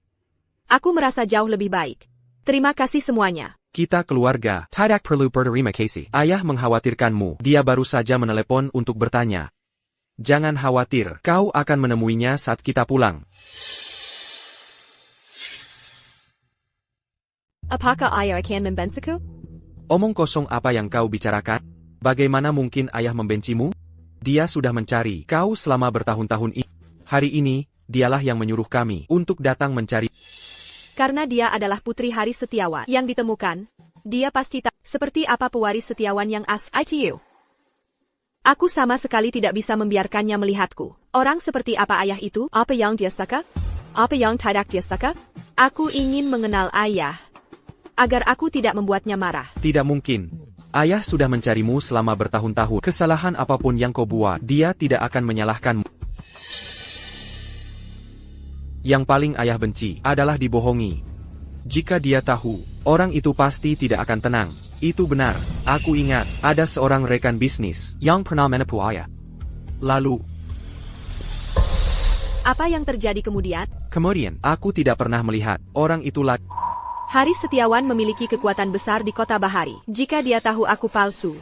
Aku merasa jauh lebih baik. Terima kasih semuanya. Kita keluarga. Tidak perlu berterima kasih. Ayah mengkhawatirkanmu. Dia baru saja menelepon untuk bertanya. Jangan khawatir, kau akan menemuinya saat kita pulang. Apakah ayah akan membenciku? Omong kosong apa yang kau bicarakan? Bagaimana mungkin ayah membencimu? Dia sudah mencari kau selama bertahun-tahun ini. Hari ini, dialah yang menyuruh kami untuk datang mencari. Karena dia adalah putri Haris Setiawan yang ditemukan. Dia pasti tak seperti apa pewaris Setiawan yang ITU. Aku sama sekali tidak bisa membiarkannya melihatku. Orang seperti apa ayah itu? Apa yang dia suka? Apa yang tidak dia suka? Aku ingin mengenal ayah. Agar aku tidak membuatnya marah. Tidak mungkin. Ayah sudah mencarimu selama bertahun-tahun. Kesalahan apapun yang kau buat, dia tidak akan menyalahkanmu. Yang paling ayah benci adalah dibohongi. Jika dia tahu, orang itu pasti tidak akan tenang. Itu benar. Aku ingat, ada seorang rekan bisnis yang pernah menipu ayah. Lalu, apa yang terjadi kemudian? Kemudian, aku tidak pernah melihat orang itu lagi. Haris Setiawan memiliki kekuatan besar di kota Bahari. Jika dia tahu aku palsu.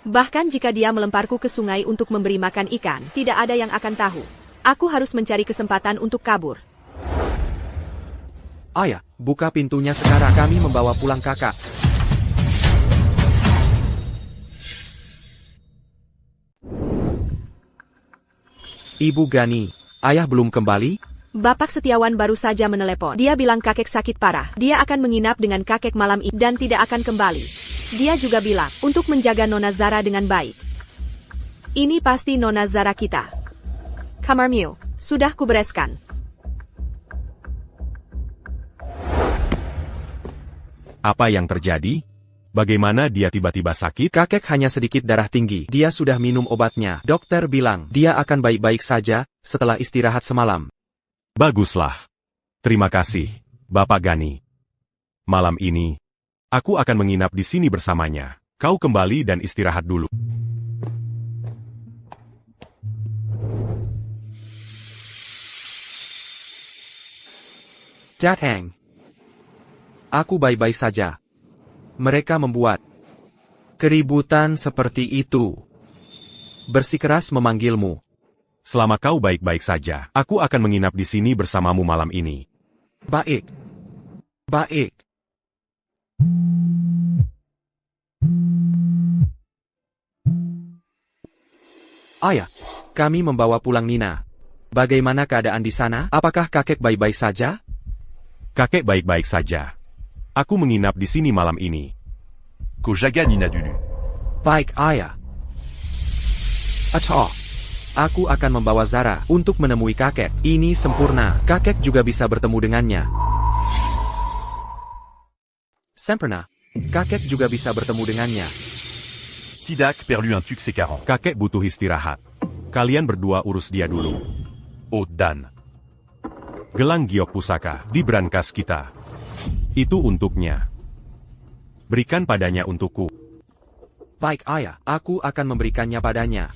Bahkan jika dia melemparku ke sungai untuk memberi makan ikan, tidak ada yang akan tahu. Aku harus mencari kesempatan untuk kabur. Ayah, buka pintunya sekarang. Kami membawa pulang kakak. Ibu Gani, ayah belum kembali? Bapak Setiawan baru saja menelepon. Dia bilang kakek sakit parah. Dia akan menginap dengan kakek malam ini dan tidak akan kembali. Dia juga bilang untuk menjaga Nona Zara dengan baik. Ini pasti Nona Zara kita. Kamarmu, sudah kubereskan. Apa yang terjadi? Bagaimana dia tiba-tiba sakit? Kakek hanya sedikit darah tinggi. Dia sudah minum obatnya. Dokter bilang dia akan baik-baik saja setelah istirahat semalam. Baguslah. Terima kasih, Bapak Gani. Malam ini, aku akan menginap di sini bersamanya. Kau kembali dan istirahat dulu. Datang. Aku baik-baik saja. Mereka membuat keributan seperti itu. Bersikeras memanggilmu. Selama kau baik-baik saja, aku akan menginap di sini bersamamu malam ini. Baik. Baik. Ayah, kami membawa pulang Nina. Bagaimana keadaan di sana? Apakah kakek baik-baik saja? Kakek baik-baik saja. Aku menginap di sini malam ini. Ku jaga Nina dulu. Baik, ayah. Atau, aku akan membawa Zara untuk menemui kakek. Ini sempurna. Kakek juga bisa bertemu dengannya. Sempurna. Kakek juga bisa bertemu dengannya. Tidak perlu un truc sécarant. Kakek butuh istirahat. Kalian berdua urus dia dulu. Oh, dan gelang giok pusaka di brankas kita. Itu untuknya. Berikan padanya untukku. Baik, ayah. Aku akan memberikannya padanya.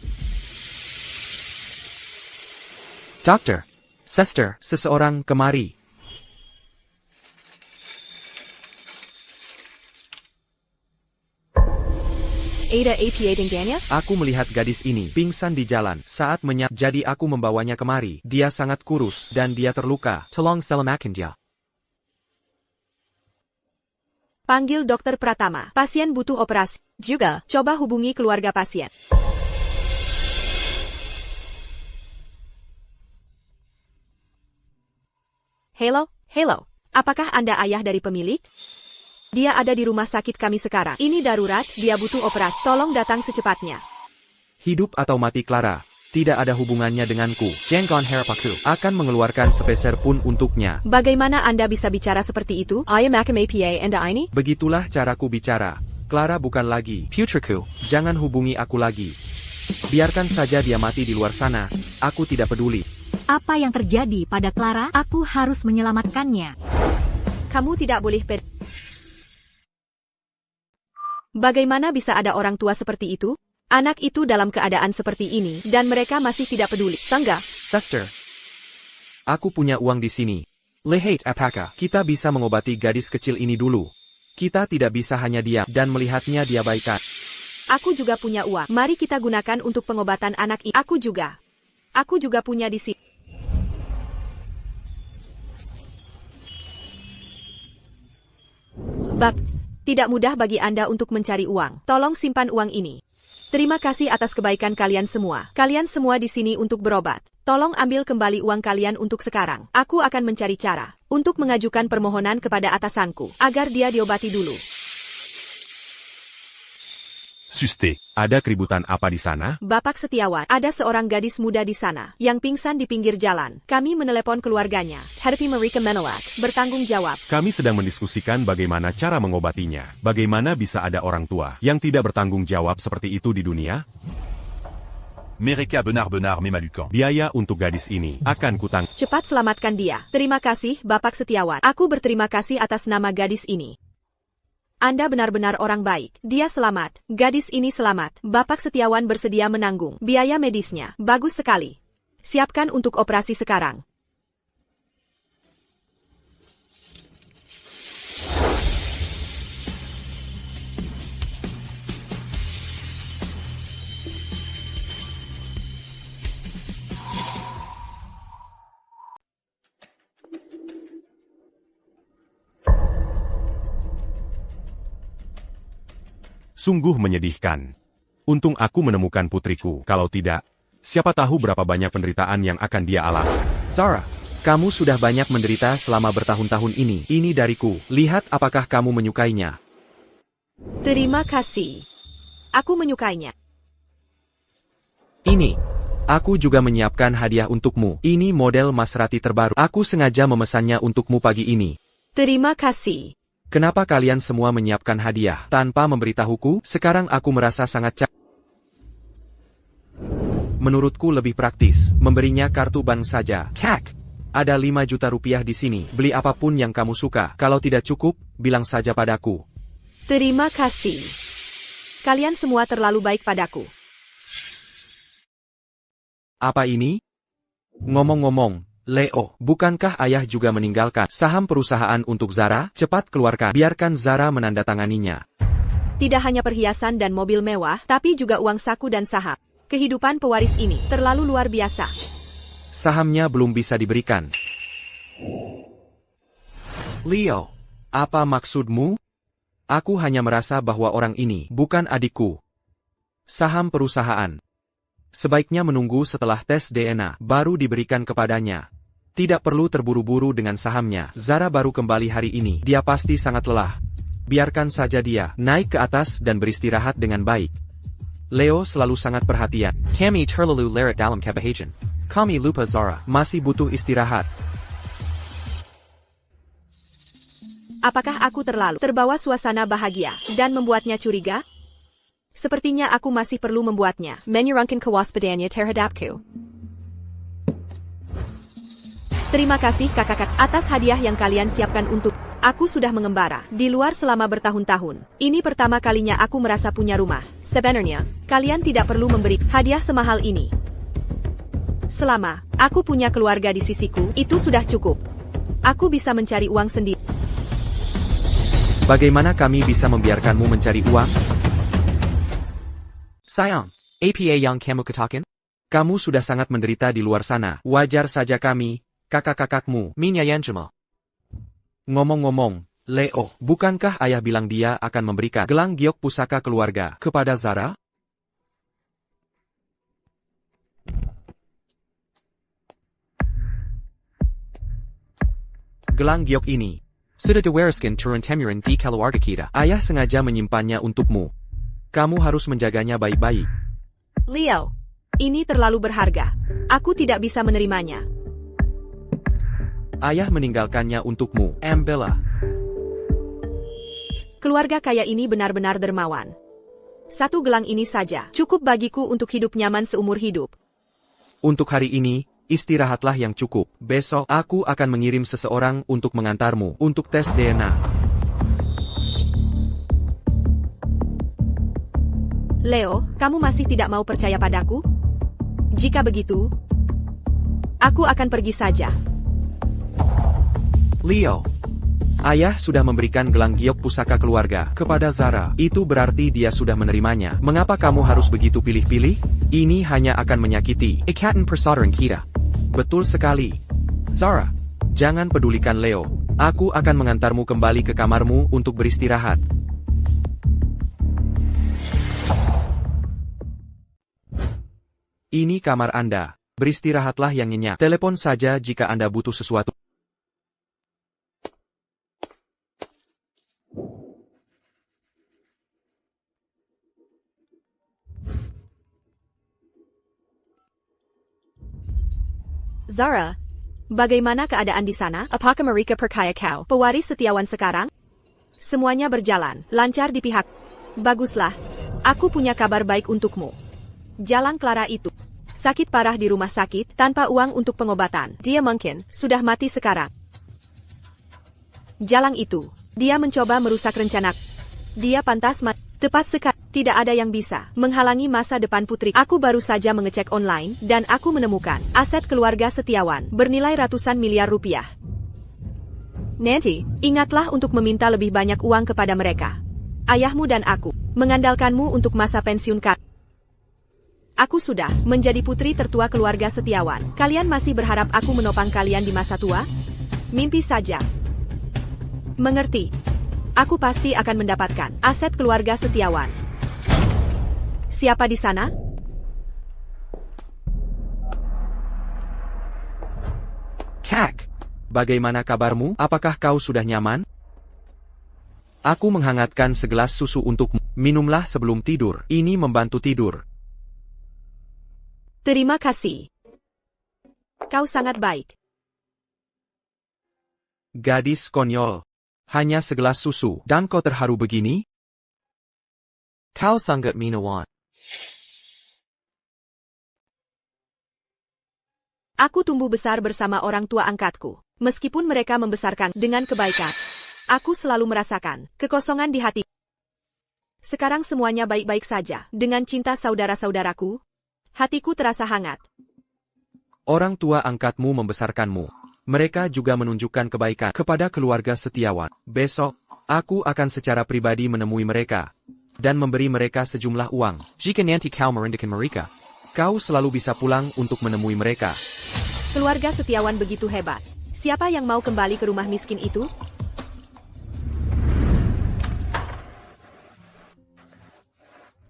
Dokter, sister, seseorang kemari. Ada apa dengannya? Aku melihat gadis ini pingsan di jalan saat menyap, jadi aku membawanya kemari. Dia sangat kurus dan dia terluka. Tolong selamatkan dia. Panggil dokter Pratama. Pasien butuh operasi. Juga, coba hubungi keluarga pasien. Halo, apakah Anda ayah dari pemilik? Dia ada di rumah sakit kami sekarang. Ini darurat, dia butuh operasi. Tolong datang secepatnya. Hidup atau mati Clara, tidak ada hubungannya denganku. Jenggon Herapaku akan mengeluarkan sepeser pun untuknya. Bagaimana Anda bisa bicara seperti itu? I am Akam APA Anda ini? Begitulah caraku bicara. Clara bukan lagi Putriku. Jangan hubungi aku lagi. Biarkan saja dia mati di luar sana. Aku tidak peduli. Apa yang terjadi pada Clara? Aku harus menyelamatkannya. Kamu tidak boleh Bagaimana bisa ada orang tua seperti itu? Anak itu dalam keadaan seperti ini, dan mereka masih tidak peduli. Sangga. Sister, aku punya uang di sini. Lihat apakah kita bisa mengobati gadis kecil ini dulu. Kita tidak bisa hanya diam dan melihatnya diabaikan. Aku juga punya uang. Mari kita gunakan untuk pengobatan anak ini. Aku juga punya di sini. Tidak mudah bagi Anda untuk mencari uang. Tolong simpan uang ini. Terima kasih atas kebaikan kalian semua. Kalian semua di sini untuk berobat. Tolong ambil kembali uang kalian untuk sekarang. Aku akan mencari cara untuk mengajukan permohonan kepada atasanku agar dia diobati dulu. Suste, ada keributan apa di sana? Bapak Setiawan, ada seorang gadis muda di sana yang pingsan di pinggir jalan. Kami menelepon keluarganya. Hadapi mereka menolak bertanggung jawab. Kami sedang mendiskusikan bagaimana cara mengobatinya. Bagaimana bisa ada orang tua yang tidak bertanggung jawab seperti itu di dunia? Mereka benar-benar memalukan. Biaya untuk gadis ini akan kutang. Cepat selamatkan dia. Terima kasih, Bapak Setiawan. Aku berterima kasih atas nama gadis ini. Anda benar-benar orang baik. Dia selamat. Gadis ini selamat. Bapak Setiawan bersedia menanggung biaya medisnya. Bagus sekali. Siapkan untuk operasi sekarang. Sungguh menyedihkan. Untung aku menemukan putriku. Kalau tidak, siapa tahu berapa banyak penderitaan yang akan dia alami. Sarah, kamu sudah banyak menderita selama bertahun-tahun ini. Ini dariku. Lihat apakah kamu menyukainya. Terima kasih. Aku menyukainya. Ini. Aku juga menyiapkan hadiah untukmu. Ini model Maserati terbaru. Aku sengaja memesannya untukmu pagi ini. Terima kasih. Kenapa kalian semua menyiapkan hadiah tanpa memberitahuku? Sekarang aku merasa sangat Menurutku lebih praktis, memberinya kartu bank saja. Kak, ada 5 juta rupiah di sini. Beli apapun yang kamu suka. Kalau tidak cukup, bilang saja padaku. Terima kasih. Kalian semua terlalu baik padaku. Apa ini? Ngomong-ngomong, Leo, bukankah ayah juga meninggalkan saham perusahaan untuk Zara? Cepat keluarkan, biarkan Zara menandatanganinya. Tidak hanya perhiasan dan mobil mewah, tapi juga uang saku dan saham. Kehidupan pewaris ini terlalu luar biasa. Sahamnya belum bisa diberikan. Leo, apa maksudmu? Aku hanya merasa bahwa orang ini bukan adikku. Saham perusahaan. Sebaiknya menunggu setelah tes DNA baru diberikan kepadanya. Tidak perlu terburu-buru dengan sahamnya. Zara baru kembali hari ini. Dia pasti sangat lelah. Biarkan saja dia naik ke atas dan beristirahat dengan baik. Leo selalu sangat perhatian. Kami terlalu larut dalam kebahagiaan. Kami lupa Zara. Masih butuh istirahat. Apakah aku terlalu terbawa suasana bahagia dan membuatnya curiga? Sepertinya aku masih perlu membuatnya menyerangkan kewaspadanya terhadapku. Terima kasih kakak-kakak atas hadiah yang kalian siapkan untuk. Aku sudah mengembara di luar selama bertahun-tahun. Ini pertama kalinya aku merasa punya rumah. Sebenarnya, kalian tidak perlu memberi hadiah semahal ini. Selama aku punya keluarga di sisiku, itu sudah cukup. Aku bisa mencari uang sendiri. Bagaimana kami bisa membiarkanmu mencari uang? Sayang, apa yang kamu katakan? Kamu sudah sangat menderita di luar sana. Wajar saja kami, kakak-kakakmu, Minyayanjama. Ngomong-ngomong, Leo, bukankah ayah bilang dia akan memberikan gelang giok pusaka keluarga kepada Zara? Gelang giok ini Sudah diwariskan turun temuran di keluarga kita. ayah sengaja menyimpannya untukmu. Kamu harus menjaganya baik-baik. Leo, ini terlalu berharga. Aku tidak bisa menerimanya. Ayah meninggalkannya untukmu, Ambella. Keluarga kaya ini benar-benar dermawan. Satu gelang ini saja cukup bagiku untuk hidup nyaman seumur hidup. Untuk hari ini, istirahatlah yang cukup. Besok, aku akan mengirim seseorang untuk mengantarmu untuk tes DNA. Leo, kamu masih tidak mau percaya padaku? Jika begitu, aku akan pergi saja. Leo, ayah sudah memberikan gelang giok pusaka keluarga kepada Zara. Itu berarti dia sudah menerimanya. Mengapa kamu harus begitu pilih-pilih? Ini hanya akan menyakiti Ikatan persaudaraan kita. Betul sekali. Zara, jangan pedulikan Leo. Aku akan mengantarmu kembali ke kamarmu untuk beristirahat. Ini kamar Anda. Beristirahatlah yang nyenyak. Telepon saja jika Anda butuh sesuatu. Zara, bagaimana keadaan di sana? Apakah mereka percaya kau pewaris setiawan sekarang? Semuanya berjalan lancar di pihak. Baguslah. Aku punya kabar baik untukmu. Jalang Clara itu sakit parah di rumah sakit tanpa uang untuk pengobatan. Dia mungkin sudah mati sekarang. Jalang itu, dia mencoba merusak rencana. Dia pantas mati. Tepat sekali. Tidak ada yang bisa menghalangi masa depan putri. Aku baru saja mengecek online dan aku menemukan aset keluarga setiawan bernilai ratusan miliar rupiah. Nancy, ingatlah untuk meminta lebih banyak uang kepada mereka. Ayahmu dan aku mengandalkanmu untuk masa pensiun kami. Aku sudah menjadi putri tertua keluarga setiawan. Kalian masih berharap aku menopang kalian di masa tua? Mimpi saja. Mengerti? Aku pasti akan mendapatkan aset keluarga setiawan. Siapa di sana? Kak, bagaimana kabarmu? Apakah kau sudah nyaman? Aku menghangatkan segelas susu untukmu. Minumlah sebelum tidur. Ini membantu tidur. Terima kasih. Kau sangat baik. Gadis konyol. Hanya segelas susu, dan kau terharu begini? Kau sangat minawan. Aku tumbuh besar bersama orang tua angkatku. Meskipun mereka membesarkan dengan kebaikan, aku selalu merasakan kekosongan di hati. Sekarang semuanya baik-baik saja. Dengan cinta saudara-saudaraku, hatiku terasa hangat. Orang tua angkatmu membesarkanmu. Mereka juga menunjukkan kebaikan kepada keluarga setiawan. Besok, aku akan secara pribadi menemui mereka dan memberi mereka sejumlah uang. Jika nanti kau merindukan mereka, Kau selalu bisa pulang untuk menemui mereka. Keluarga setiawan begitu hebat. Siapa yang mau kembali ke rumah miskin itu?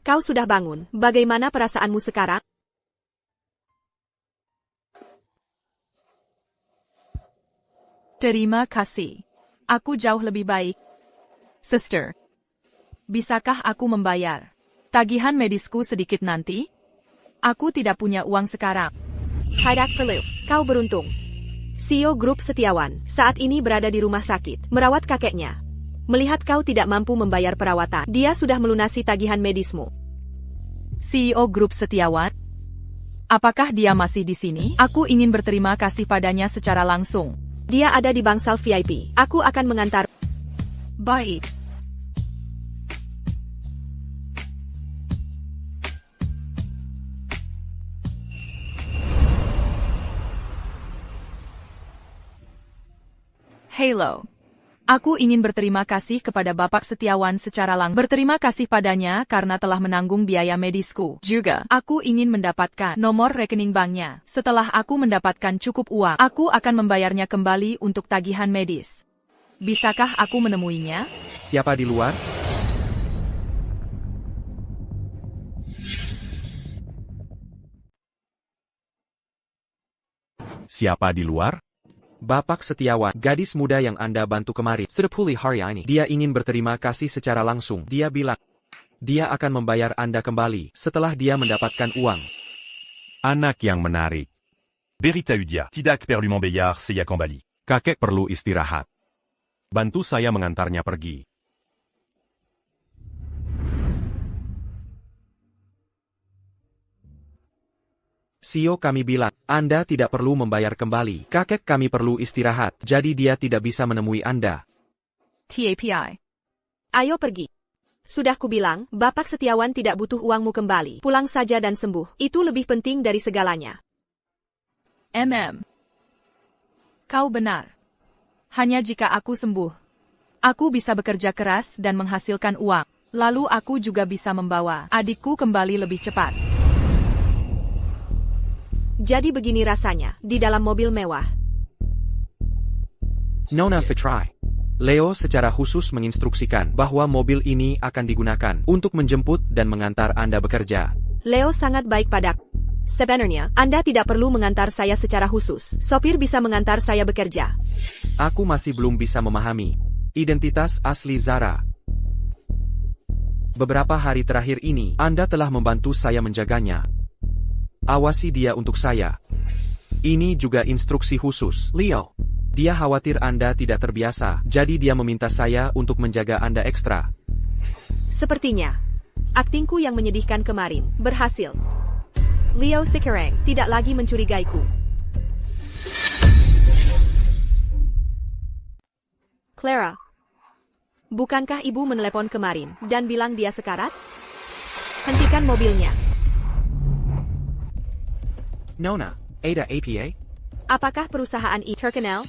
Kau sudah bangun. Bagaimana perasaanmu sekarang? Terima kasih. Aku jauh lebih baik. Sister, bisakah aku membayar tagihan medisku sedikit nanti? Aku tidak punya uang sekarang. Haidak Perlu, kau beruntung. CEO Grup Setiawan saat ini berada di rumah sakit, merawat kakeknya. Melihat kau tidak mampu membayar perawatan, dia sudah melunasi tagihan medismu. CEO Grup Setiawan? Apakah dia masih di sini? Aku ingin berterima kasih padanya secara langsung. Dia ada di bangsal VIP. Aku akan mengantar. Baik. Halo. Aku ingin berterima kasih kepada Bapak Setiawan secara langsung. Berterima kasih padanya karena telah menanggung biaya medisku. Juga, aku ingin mendapatkan nomor rekening banknya. Setelah aku mendapatkan cukup uang, aku akan membayarnya kembali untuk tagihan medis. Bisakah aku menemuinya? Siapa di luar? Siapa di luar? Bapak Setiawan, gadis muda yang Anda bantu kemarin. Sudah pulih hari ini. Dia ingin berterima kasih secara langsung. Dia bilang, dia akan membayar Anda kembali setelah dia mendapatkan uang. Anak yang menarik. Berita Udia. Tidak perlu membayar saya kembali. Kakek perlu istirahat. Bantu saya mengantarnya pergi. Sio kami bilang, Anda tidak perlu membayar kembali. Kakek kami perlu istirahat, jadi dia tidak bisa menemui Anda. TAPI. Ayo pergi. Sudah kubilang, Bapak Setiawan tidak butuh uangmu kembali. Pulang saja dan sembuh. Itu lebih penting dari segalanya. Kau benar. Hanya jika aku sembuh, aku bisa bekerja keras dan menghasilkan uang. Lalu aku juga bisa membawa adikku kembali lebih cepat. Jadi begini rasanya, di dalam mobil mewah. Nona Fitri. Leo secara khusus menginstruksikan bahwa mobil ini akan digunakan untuk menjemput dan mengantar Anda bekerja. Leo sangat baik padaku. Sebenarnya, Anda tidak perlu mengantar saya secara khusus. Sopir bisa mengantar saya bekerja. Aku masih belum bisa memahami identitas asli Zara. Beberapa hari terakhir ini, Anda telah membantu saya menjaganya. Awasi dia untuk saya. Ini juga instruksi khusus. Leo. Dia khawatir Anda tidak terbiasa, jadi dia meminta saya untuk menjaga Anda ekstra. Sepertinya, aktingku yang menyedihkan kemarin berhasil. Leo sekarang tidak lagi mencurigaiku. Clara, bukankah ibu menelepon kemarin dan bilang dia sekarat? Hentikan mobilnya. Nona, Ada APA? Apakah perusahaan ini terkenal?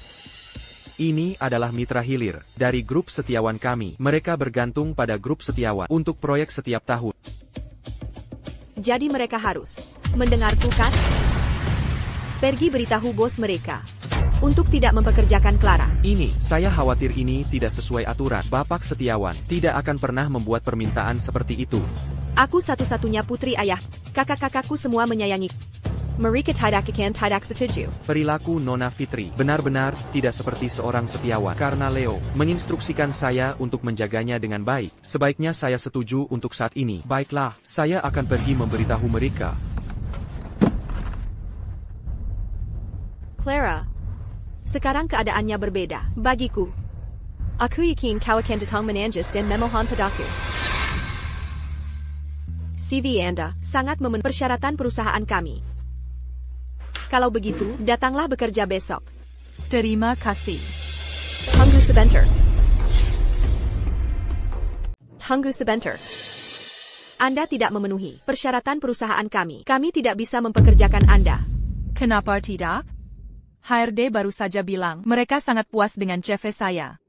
Ini adalah mitra hilir dari grup Setiawan kami. Mereka bergantung pada grup Setiawan untuk proyek setiap tahun. Jadi mereka harus mendengarku kan? Pergi beritahu bos mereka untuk tidak mempekerjakan Clara. Saya khawatir ini tidak sesuai aturan. Bapak Setiawan tidak akan pernah membuat permintaan seperti itu. Aku satu-satunya putri ayah. Kakak-kakakku semua menyayangi. Mereka tidak setuju. Perilaku Nona Fitri benar-benar tidak seperti seorang Setiawan. Karena Leo menginstruksikan saya untuk menjaganya dengan baik. Sebaiknya saya setuju untuk saat ini. Baiklah, saya akan pergi memberitahu mereka. Clara, sekarang keadaannya berbeda bagiku. Aku yakin kau akan datang menanjis dan memohon padaku. CV Anda sangat memenuhi persyaratan perusahaan kami. Kalau begitu, datanglah bekerja besok. Terima kasih. Tunggu sebentar. Tunggu sebentar. Anda tidak memenuhi persyaratan perusahaan kami. Kami tidak bisa mempekerjakan Anda. Kenapa tidak? HRD baru saja bilang mereka sangat puas dengan CV saya.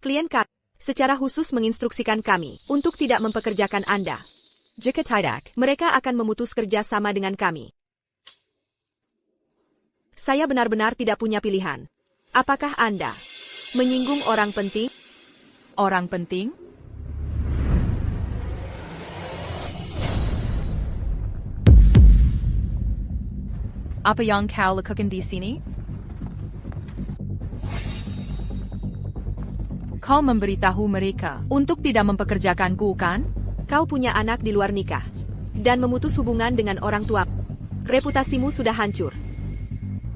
Klien kami secara khusus menginstruksikan kami untuk tidak mempekerjakan Anda. Jika tidak, mereka akan memutus kerja sama dengan kami. Saya benar-benar tidak punya pilihan. Apakah Anda menyinggung orang penting? Orang penting? Apa yang kau lakukan di sini? Kau memberitahu mereka untuk tidak mempekerjakanku, kan? Kau punya anak di luar nikah dan memutus hubungan dengan orang tua. Reputasimu sudah hancur.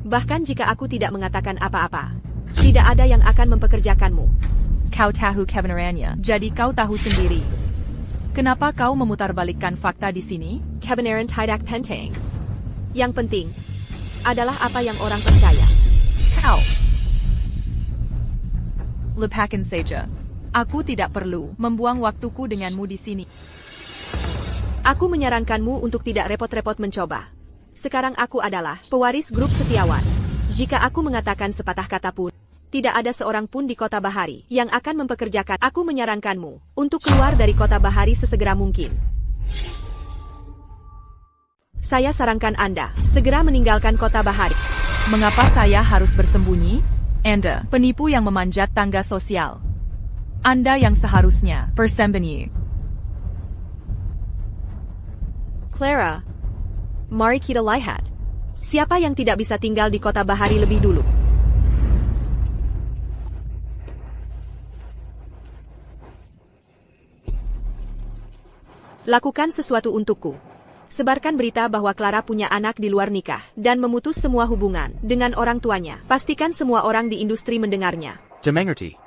Bahkan jika aku tidak mengatakan apa-apa, tidak ada yang akan mempekerjakanmu. Kau tahu kebenarannya, jadi kau tahu sendiri. Kenapa kau memutarbalikkan fakta di sini? Kebenaran tidak penting. Yang penting adalah apa yang orang percaya. Kau. Lupakan saja. Aku tidak perlu membuang waktuku denganmu di sini. Aku menyarankanmu untuk tidak repot-repot mencoba. Sekarang aku adalah pewaris grup Setiawan. Jika aku mengatakan sepatah kata pun, tidak ada seorang pun di kota Bahari yang akan mempekerjakan. Aku menyarankanmu untuk keluar dari kota Bahari sesegera mungkin. Saya sarankan Anda segera meninggalkan kota Bahari. Mengapa saya harus bersembunyi? Anda, penipu yang memanjat tangga sosial. Anda yang seharusnya bersembunyi. Clara, mari kita lihat. Siapa yang tidak bisa tinggal di kota bahari lebih dulu? Lakukan sesuatu untukku. Sebarkan berita bahwa Clara punya anak di luar nikah, dan memutus semua hubungan dengan orang tuanya. Pastikan semua orang di industri mendengarnya. Dimengerti.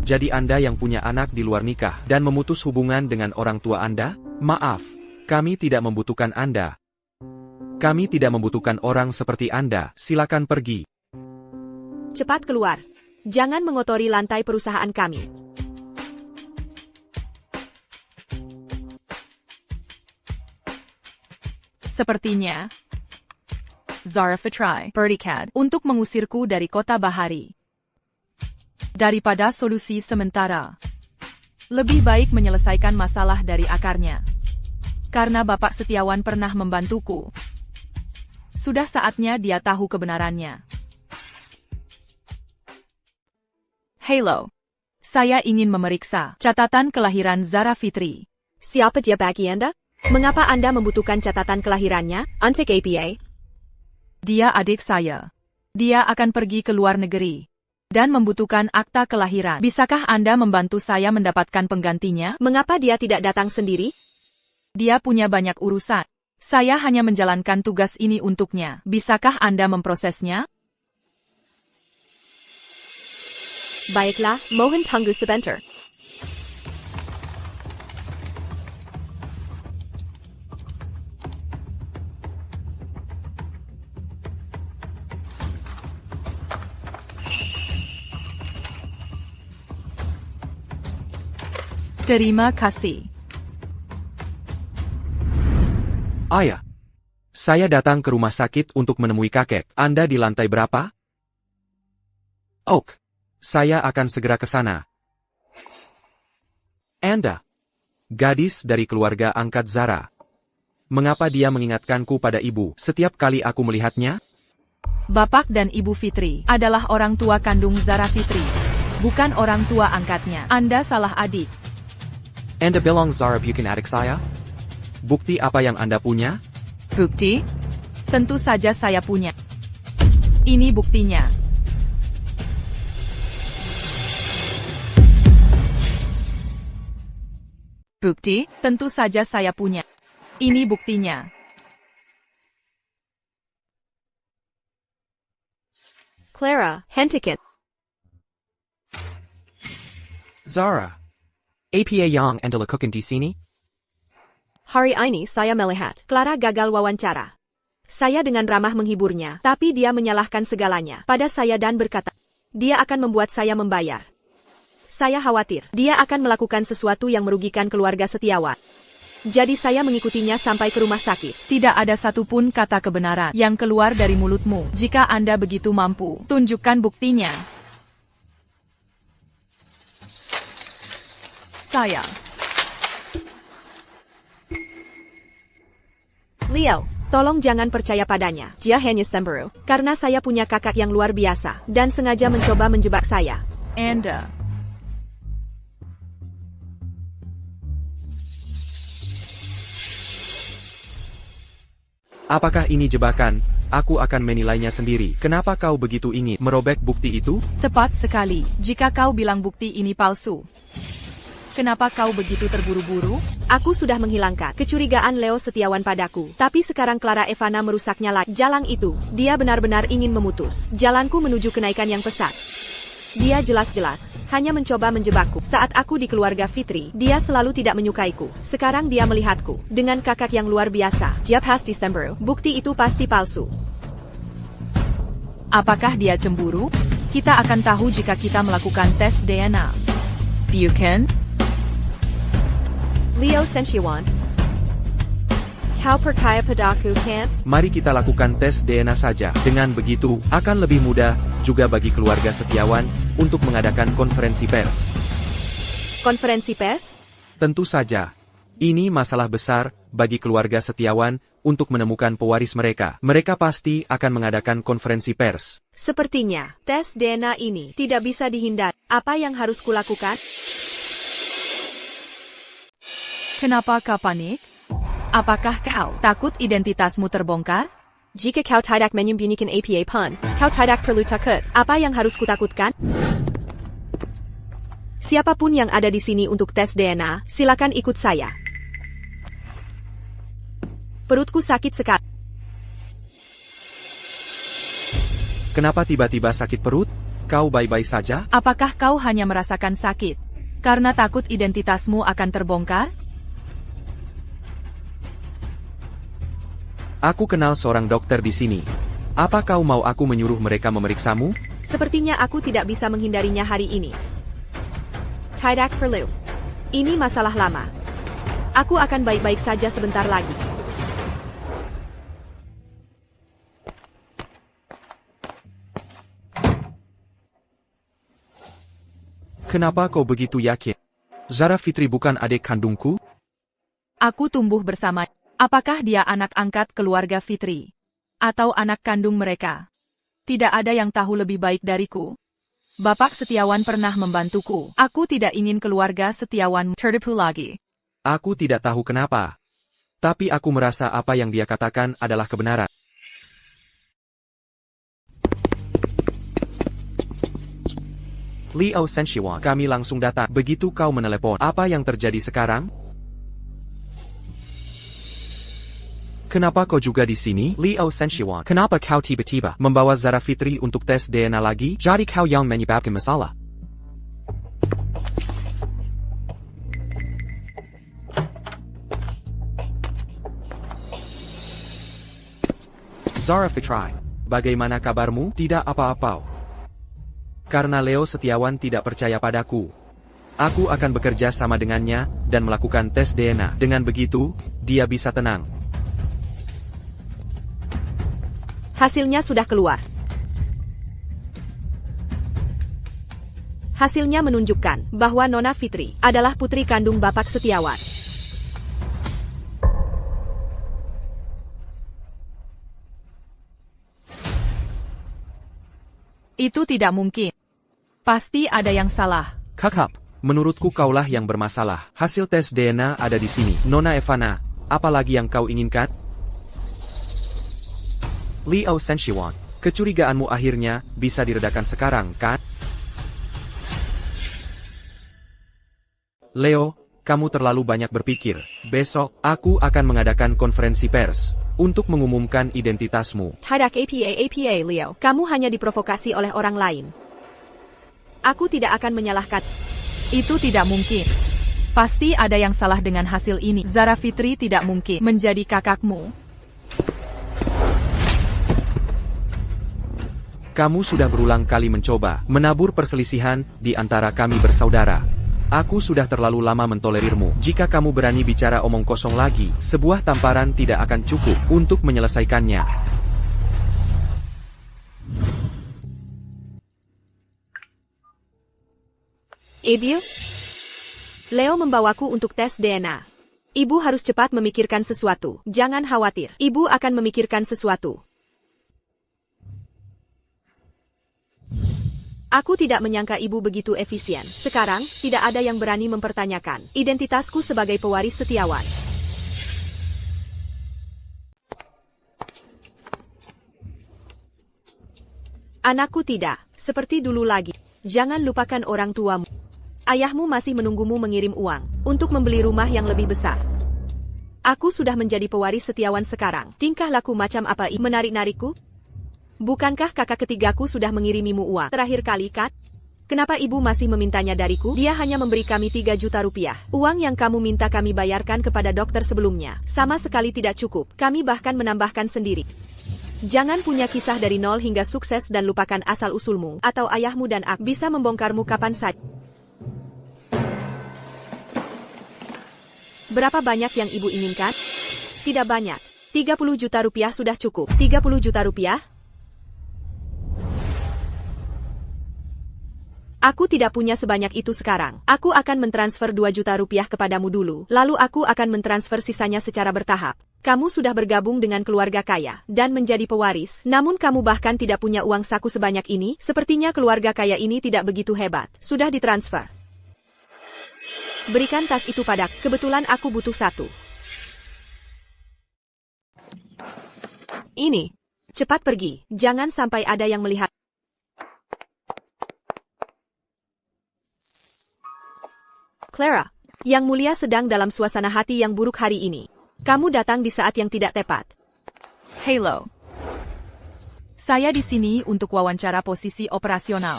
Jadi Anda yang punya anak di luar nikah dan memutus hubungan dengan orang tua Anda? Maaf, kami tidak membutuhkan Anda. Kami tidak membutuhkan orang seperti Anda, silakan pergi. Cepat keluar. Jangan mengotori lantai perusahaan kami. Sepertinya, Zara Fitri bertekad untuk mengusirku dari kota bahari. Daripada solusi sementara, lebih baik menyelesaikan masalah dari akarnya. Karena Bapak Setiawan pernah membantuku, sudah saatnya dia tahu kebenarannya. Halo, saya ingin memeriksa catatan kelahiran Zara Fitri. Siapa dia bagi Anda? Mengapa Anda membutuhkan catatan kelahirannya, untuk APA? Dia adik saya. Dia akan pergi ke luar negeri dan membutuhkan akta kelahiran. Bisakah Anda membantu saya mendapatkan penggantinya? Mengapa dia tidak datang sendiri? Dia punya banyak urusan. Saya hanya menjalankan tugas ini untuknya. Bisakah Anda memprosesnya? Baiklah, mohon tunggu sebentar. Terima kasih. Ayah, saya datang ke rumah sakit untuk menemui kakek. Anda di lantai berapa? Oak, saya akan segera ke sana. Anda, gadis dari keluarga angkat Zara. Mengapa dia mengingatkanku pada ibu setiap kali aku melihatnya? Bapak dan Ibu Fitri adalah orang tua kandung Zara Fitri, bukan orang tua angkatnya. Anda salah adik. Anda bilang Zara bukan adik saya? Bukti apa yang Anda punya? Bukti? Tentu saja saya punya. Ini buktinya. Bukti? Tentu saja saya punya. Ini buktinya. Clara, hentikan. Zara. APA yang Anda lakukan di sini? Hari ini saya melihat Clara gagal wawancara. Saya dengan ramah menghiburnya, tapi dia menyalahkan segalanya pada saya dan berkata, dia akan membuat saya membayar. Saya khawatir, dia akan melakukan sesuatu yang merugikan keluarga Setiawan. Jadi saya mengikutinya sampai ke rumah sakit. Tidak ada satupun kata kebenaran yang keluar dari mulutmu. Jika Anda begitu mampu, tunjukkan buktinya. Saya. Leo, tolong jangan percaya padanya. Dia hanya cemburu, karena saya punya kakak yang luar biasa, dan sengaja mencoba menjebak saya. Anda. Apakah ini jebakan? Aku akan menilainya sendiri. Kenapa kau begitu ingin merobek bukti itu? Tepat sekali. Jika kau bilang bukti ini palsu, kenapa kau begitu terburu-buru? Aku sudah menghilangkan kecurigaan Leo Setiawan padaku. Tapi sekarang Clara Evana merusaknya lagi. Jalan itu, dia benar-benar ingin memutus jalanku menuju kenaikan yang pesat. Dia jelas-jelas hanya mencoba menjebakku. Saat aku di keluarga Fitri, dia selalu tidak menyukaiku. Sekarang dia melihatku dengan kakak yang luar biasa. Dia pasti cemburu. Bukti itu pasti palsu. Apakah dia cemburu? Kita akan tahu jika kita melakukan tes DNA. Bukan? Leo Sentiawan, kau percaya padaku kan? Mari kita lakukan tes DNA saja. Dengan begitu, akan lebih mudah juga bagi keluarga Setiawan untuk mengadakan konferensi pers. Konferensi pers? Tentu saja. Ini masalah besar bagi keluarga Setiawan untuk menemukan pewaris mereka. Mereka pasti akan mengadakan konferensi pers. Sepertinya, tes DNA ini tidak bisa dihindari. Apa yang harus kulakukan? Kenapa kau panik? Apakah kau takut identitasmu terbongkar? Jika kau tidak menyembunyikan APA pun, kau tidak perlu takut. Apa yang harus kutakutkan? Siapapun yang ada di sini untuk tes DNA, silakan ikut saya. Perutku sakit sekali. Kenapa tiba-tiba sakit perut? Kau baik-baik saja? Apakah kau hanya merasakan sakit karena takut identitasmu akan terbongkar? Aku kenal seorang dokter di sini. Apa kau mau aku menyuruh mereka memeriksamu? Sepertinya aku tidak bisa menghindarinya hari ini. Tidak perlu. Ini masalah lama. Aku akan baik-baik saja sebentar lagi. Kenapa kau begitu yakin? Zara Fitri bukan adik kandungku? Aku tumbuh bersama. Apakah dia anak angkat keluarga Fitri? Atau anak kandung mereka? Tidak ada yang tahu lebih baik dariku. Bapak Setiawan pernah membantuku. Aku tidak ingin keluarga Setiawan tertipu lagi. Aku tidak tahu kenapa. Tapi aku merasa apa yang dia katakan adalah kebenaran. Liao Senshiwan, kami langsung datang. Begitu kau menelepon, apa yang terjadi sekarang? Kenapa kau juga di sini? Liao Senshiwan, kenapa kau tiba-tiba membawa Zara Fitri untuk tes DNA lagi? Jadi kau yang menyebabkan masalah. Zara Fitri, bagaimana kabarmu? Tidak apa-apa. Karena Leo Setiawan tidak percaya padaku, aku akan bekerja sama dengannya dan melakukan tes DNA. Dengan begitu, dia bisa tenang. Hasilnya sudah keluar. Hasilnya menunjukkan bahwa Nona Fitri adalah putri kandung Bapak Setiawan. Itu tidak mungkin. Pasti ada yang salah. Kakak, menurutku kaulah yang bermasalah. Hasil tes DNA ada di sini. Nona Evana, apalagi yang kau inginkan? Liao Senshiwan, kecurigaanmu akhirnya bisa diredakan sekarang, kan? Leo, kamu terlalu banyak berpikir. Besok, aku akan mengadakan konferensi pers untuk mengumumkan identitasmu. Tidak APA, Leo. Kamu hanya diprovokasi oleh orang lain. Aku tidak akan menyalahkan. Itu tidak mungkin. Pasti ada yang salah dengan hasil ini. Zara Fitri tidak mungkin menjadi kakakmu. Kamu sudah berulang kali mencoba menabur perselisihan di antara kami bersaudara. Aku sudah terlalu lama mentolerirmu. Jika kamu berani bicara omong kosong lagi, sebuah tamparan tidak akan cukup untuk menyelesaikannya. Ibu? Leo membawaku untuk tes DNA. Ibu harus cepat memikirkan sesuatu. Jangan khawatir. Ibu akan memikirkan sesuatu. Aku tidak menyangka ibu begitu efisien. Sekarang, tidak ada yang berani mempertanyakan identitasku sebagai pewaris Setiawan. Anakku tidak, seperti dulu lagi. Jangan lupakan orang tuamu. Ayahmu masih menunggumu mengirim uang untuk membeli rumah yang lebih besar. Aku sudah menjadi pewaris Setiawan sekarang. Tingkah laku macam apa ini menarik-narikku? Bukankah kakak ketigaku sudah mengirimimu uang terakhir kali, kan? Kenapa ibu masih memintanya dariku? Dia hanya memberi kami 3 juta rupiah. Uang yang kamu minta kami bayarkan kepada dokter sebelumnya. Sama sekali tidak cukup. Kami bahkan menambahkan sendiri. Jangan punya kisah dari nol hingga sukses dan lupakan asal-usulmu. Atau ayahmu dan aku bisa membongkarmu kapan saja. Berapa banyak yang ibu inginkan? Tidak banyak. 30 juta rupiah sudah cukup. 30 juta rupiah? Aku tidak punya sebanyak itu sekarang. Aku akan mentransfer 2 juta rupiah kepadamu dulu, lalu aku akan mentransfer sisanya secara bertahap. Kamu sudah bergabung dengan keluarga kaya dan menjadi pewaris, namun kamu bahkan tidak punya uang saku sebanyak ini. Sepertinya keluarga kaya ini tidak begitu hebat. Sudah ditransfer. Berikan tas itu padaku. Kebetulan aku butuh satu. Ini. Cepat pergi. Jangan sampai ada yang melihat. Clara, Yang Mulia sedang dalam suasana hati yang buruk hari ini. Kamu datang di saat yang tidak tepat. Halo. Saya di sini untuk wawancara posisi operasional.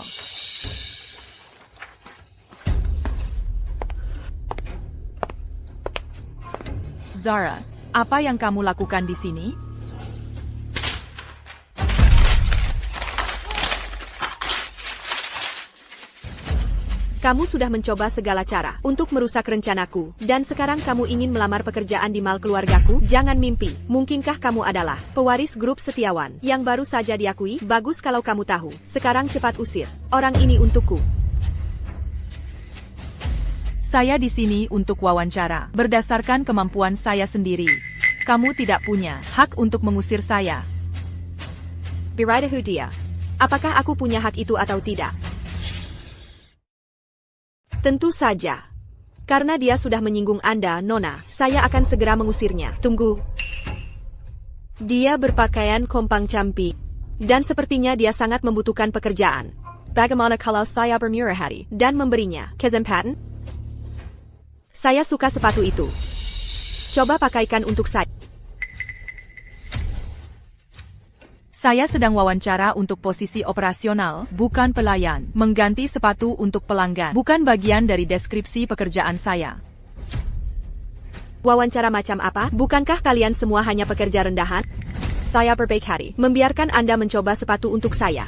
Zara, apa yang kamu lakukan di sini? Kamu sudah mencoba segala cara untuk merusak rencanaku, dan sekarang kamu ingin melamar pekerjaan di mal keluargaku? Jangan mimpi. Mungkinkah kamu adalah pewaris grup Setiawan yang baru saja diakui? Bagus kalau kamu tahu. Sekarang cepat usir orang ini untukku. Saya di sini untuk wawancara. Berdasarkan kemampuan saya sendiri. Kamu tidak punya hak untuk mengusir saya. Beritahu dia. Apakah aku punya hak itu atau tidak? Tentu saja. Karena dia sudah menyinggung Anda, Nona, saya akan segera mengusirnya. Tunggu. Dia berpakaian kompang campi. Dan sepertinya dia sangat membutuhkan pekerjaan. Bagaimana kalau saya bermurah hati dan memberinya kesempatan? Saya suka sepatu itu. Coba pakaikan untuk saya. Saya sedang wawancara untuk posisi operasional, bukan pelayan. Mengganti sepatu untuk pelanggan, bukan bagian dari deskripsi pekerjaan saya. Wawancara macam apa? Bukankah kalian semua hanya pekerja rendahan? Saya berbaik hati membiarkan Anda mencoba sepatu untuk saya.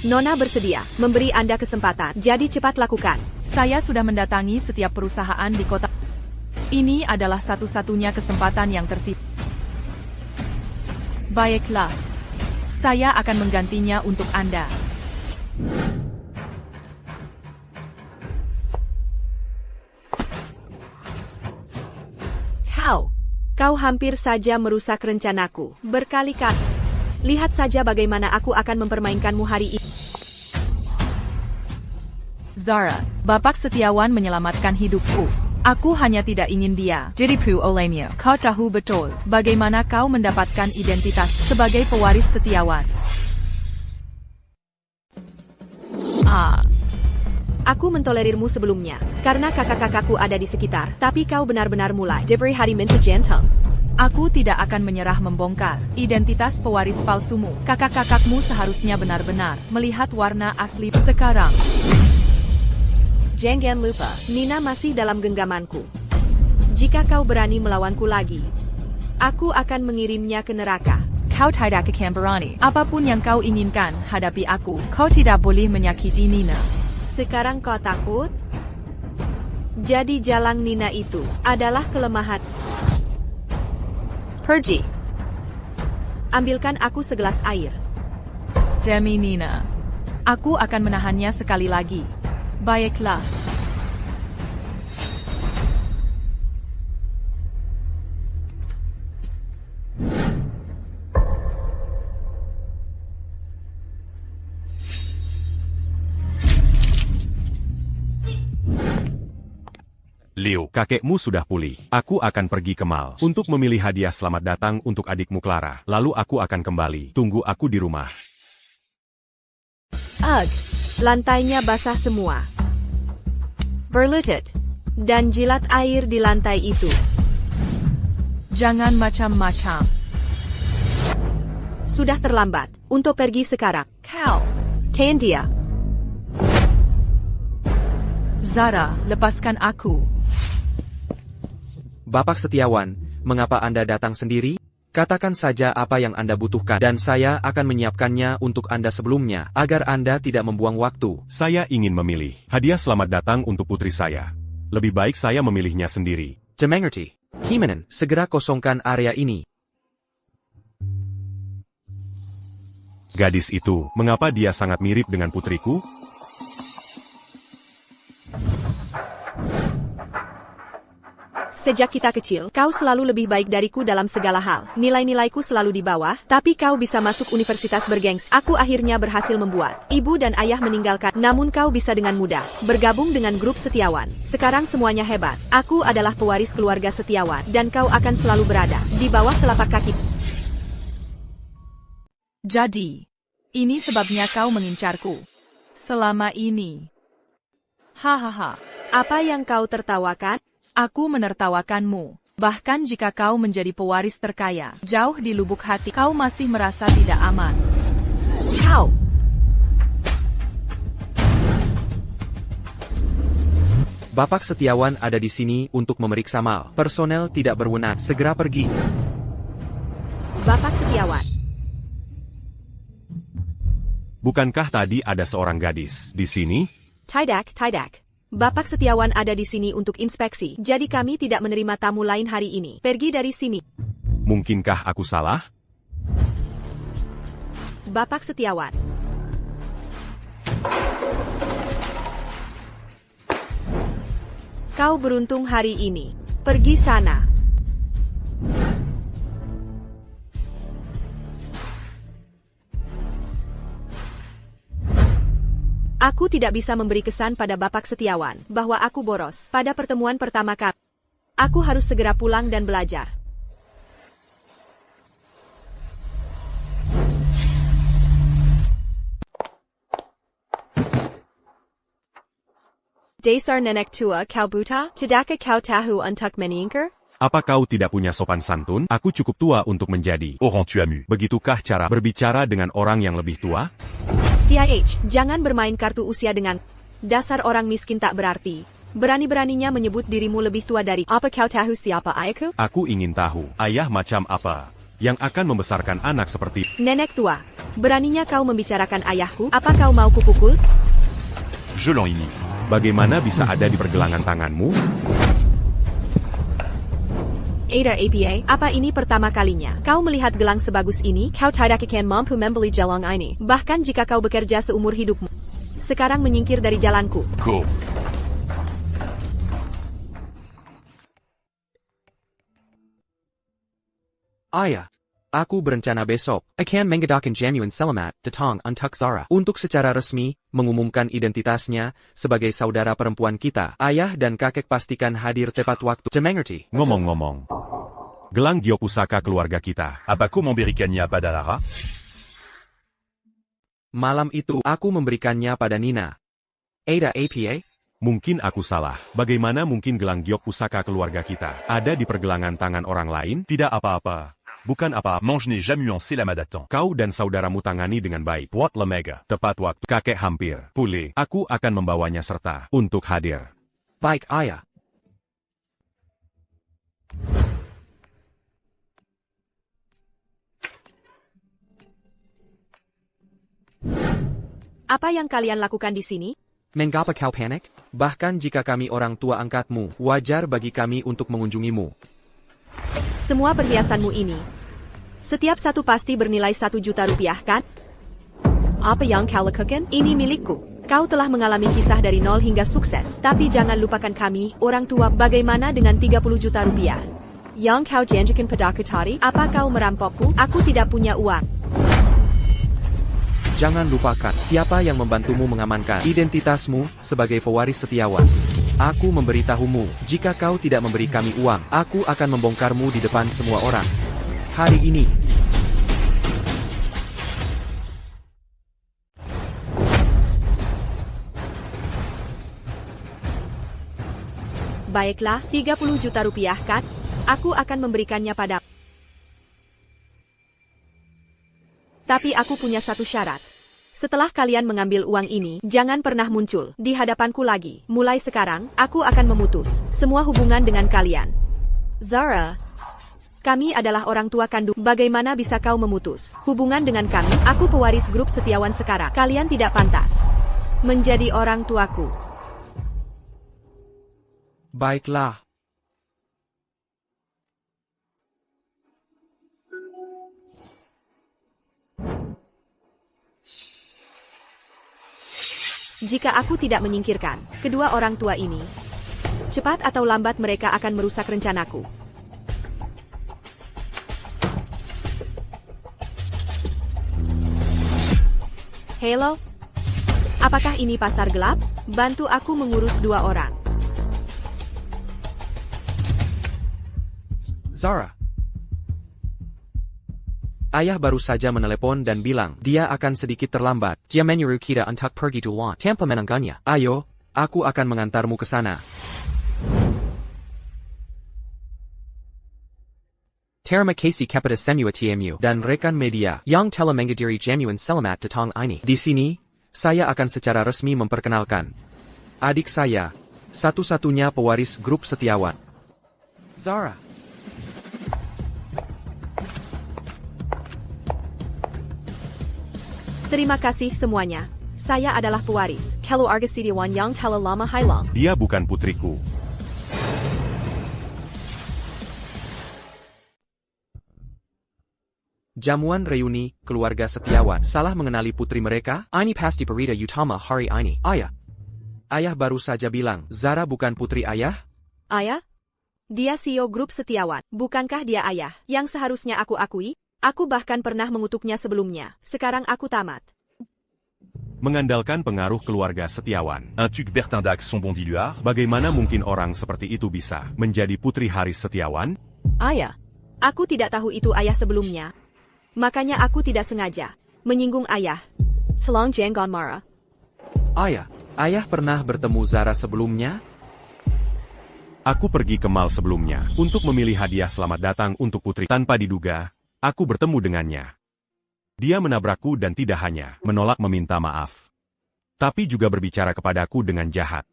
Nona bersedia memberi Anda kesempatan, jadi cepat lakukan. Saya sudah mendatangi setiap perusahaan di kota. Ini adalah satu-satunya kesempatan yang tersisa. Baiklah. Saya akan menggantinya untuk Anda. Kau hampir saja merusak rencanaku berkali-kali. Lihat saja bagaimana aku akan mempermainkanmu hari ini. Zara, Bapak Setiawan menyelamatkan hidupku. Aku hanya tidak ingin dia ditipu olehnya. Kau tahu betul bagaimana kau mendapatkan identitas sebagai pewaris Setiawan. Aku mentolerirmu sebelumnya, karena kakak-kakakku ada di sekitar, tapi kau benar-benar mulai diberi hari minta jantung. Aku tidak akan menyerah membongkar identitas pewaris palsumu. Kakak-kakakmu seharusnya benar-benar melihat warna asli sekarang. Jangan lupa, Nina masih dalam genggamanku. Jika kau berani melawanku lagi, aku akan mengirimnya ke neraka. Kau tidak akan berani. Apapun yang kau inginkan, hadapi aku. Kau tidak boleh menyakiti Nina. Sekarang kau takut? Jadi jalang Nina itu adalah kelemahan. Pergi. Ambilkan aku segelas air. Demi Nina. Aku akan menahannya sekali lagi. Baiklah. Leo, kakekmu sudah pulih. Aku akan pergi ke mal untuk memilih hadiah selamat datang untuk adikmu Clara. Lalu aku akan kembali. Tunggu aku di rumah. Lantainya basah semua. Berlutut. Dan jilat air di lantai itu. Jangan macam-macam. Sudah terlambat untuk pergi sekarang. Kau. Tahan dia. Zara, lepaskan aku. Bapak Setiawan, mengapa Anda datang sendiri? Katakan saja apa yang Anda butuhkan dan saya akan menyiapkannya untuk Anda sebelumnya, agar Anda tidak membuang waktu. Saya ingin memilih hadiah selamat datang untuk putri saya. Lebih baik saya memilihnya sendiri. Dimengerti. Himenan, segera kosongkan area ini. Gadis itu, mengapa dia sangat mirip dengan putriku? Sejak kita kecil, kau selalu lebih baik dariku dalam segala hal. Nilai-nilaiku selalu di bawah, tapi kau bisa masuk universitas bergengsi. Aku akhirnya berhasil membuat ibu dan ayah meninggalkan, namun kau bisa dengan mudah bergabung dengan grup setiawan. Sekarang semuanya hebat. Aku adalah pewaris keluarga setiawan, dan kau akan selalu berada di bawah telapak kaki. Jadi, ini sebabnya kau mengincarku. Selama ini. Hahaha. Apa yang kau tertawakan? Aku menertawakanmu. Bahkan jika kau menjadi pewaris terkaya, jauh di lubuk hati kau masih merasa tidak aman. Kau. Bapak Setiawan ada di sini untuk memeriksa Mal. Personel tidak berwenang, segera pergi. Bapak Setiawan. Bukankah tadi ada seorang gadis di sini? Tidak. Bapak Setiawan ada di sini untuk inspeksi, jadi kami tidak menerima tamu lain hari ini. Pergi dari sini. Mungkinkah aku salah? Bapak Setiawan. Kau beruntung hari ini. Pergi sana. Aku tidak bisa memberi kesan pada Bapak Setiawan bahwa aku boros. Pada pertemuan pertama kami, aku harus segera pulang dan belajar. Dasar nenek tua kau buta, tidakkah kau tahu untuk menyingkir? Apa kau tidak punya sopan santun? Aku cukup tua untuk menjadi. Auront tu as mu. Begitukah cara berbicara dengan orang yang lebih tua? CIH, jangan bermain kartu usia dengan dasar orang miskin tak berarti. Berani-beraninya menyebut dirimu lebih tua dari. Apa kau tahu siapa ayahku? Aku ingin tahu, ayah macam apa yang akan membesarkan anak seperti Nenek tua. Beraninya kau membicarakan ayahku? Apa kau mau kupukul? Je l'enimie. bagaimana bisa ada di pergelangan tanganmu? Ada APA, apa ini pertama kalinya kau melihat gelang sebagus ini? Kau tidak akan mampu membeli gelang ini. Bahkan jika kau bekerja seumur hidupmu. Sekarang menyingkir dari jalanku. Go. Ayah, aku berencana besok akan mengadakan jamuan selamat datang untuk Zara untuk secara resmi mengumumkan identitasnya sebagai saudara perempuan kita. Ayah dan kakek pastikan hadir tepat waktu. Dimengerti? Ngomong-ngomong, gelang giok pusaka keluarga kita. Apa kau memberikannya pada Lara? Malam itu aku memberikannya pada Nina. Ada APA? Mungkin aku salah. Bagaimana mungkin gelang giok pusaka keluarga kita ada di pergelangan tangan orang lain? Tidak apa-apa. Bukan apa-apa. Mange n'ai jamais nuancé la madatant. Kau dan saudaramu tangani dengan baik. Wat lemega. Tepat waktu. Kakek hampir pulih. Aku akan membawanya serta untuk hadir. Baik, ayah. Apa yang kalian lakukan di sini? Mengapa kau panik? Bahkan jika kami orang tua angkatmu, wajar bagi kami untuk mengunjungimu. Semua perhiasanmu ini. Setiap satu pasti bernilai 1 juta rupiah, kan? Apa yang kau lakukan? Ini milikku. Kau telah mengalami kisah dari nol hingga sukses. Tapi jangan lupakan kami, orang tua. Bagaimana dengan 30 juta rupiah? Yang kau janjikan padaku tadi? Apa kau merampokku? Aku tidak punya uang. Jangan lupakan siapa yang membantumu mengamankan identitasmu sebagai pewaris setiawan. Aku memberitahumu, jika kau tidak memberi kami uang, aku akan membongkarmu di depan semua orang. Hari ini. Baiklah, 30 juta rupiah, kan? Aku akan memberikannya pada. Tapi aku punya satu syarat. Setelah kalian mengambil uang ini, jangan pernah muncul di hadapanku lagi. Mulai sekarang, aku akan memutus semua hubungan dengan kalian. Zara, kami adalah orang tua kandung. Bagaimana bisa kau memutus hubungan dengan kami? Aku pewaris grup setiawan sekarang. Kalian tidak pantas menjadi orang tuaku. Baiklah. Jika aku tidak menyingkirkan kedua orang tua ini, Cepat atau lambat mereka akan merusak rencanaku. Halo? Apakah ini pasar gelap? Bantu aku mengurus 2 orang. Zara. Ayah baru saja menelepon dan bilang dia akan sedikit terlambat. Dia menyuruh kita untuk pergi duluan tanpa menangganya. Ayo, aku akan mengantarmu ke sana. Terima kasih kepada semua TMU Dan rekan media. yang telah menghadiri jamuan selamat datang ini. Di sini, saya akan secara resmi memperkenalkan adik saya, satu-satunya pewaris grup setiawan. Zara. Terima kasih semuanya. Saya adalah pewaris. Kalau Argasidiwan yang telah lama hilang. Dia bukan putriku. Jamuan reuni, keluarga setiawan. Salah mengenali putri mereka? Ini pasti berita utama hari ini. Ayah. Ayah baru saja bilang, Zara bukan putri ayah? Ayah? Dia CEO grup setiawan. Bukankah dia ayah? Yang seharusnya aku akui? Aku bahkan pernah mengutuknya sebelumnya. Sekarang aku tamat. Mengandalkan pengaruh keluarga setiawan. Un Tuc Bertindac son bon diluar. Bagaimana mungkin orang seperti itu bisa menjadi putri Haris Setiawan? Ayah? Aku tidak tahu itu ayah sebelumnya. Makanya aku tidak sengaja menyinggung ayah. Selong Jenggon marah. Ayah. Ayah pernah bertemu Zara sebelumnya? Aku pergi ke mall sebelumnya untuk memilih hadiah selamat datang untuk putri. Tanpa diduga, aku bertemu dengannya. Dia menabrakku dan tidak hanya menolak meminta maaf, tapi juga berbicara kepadaku dengan jahat.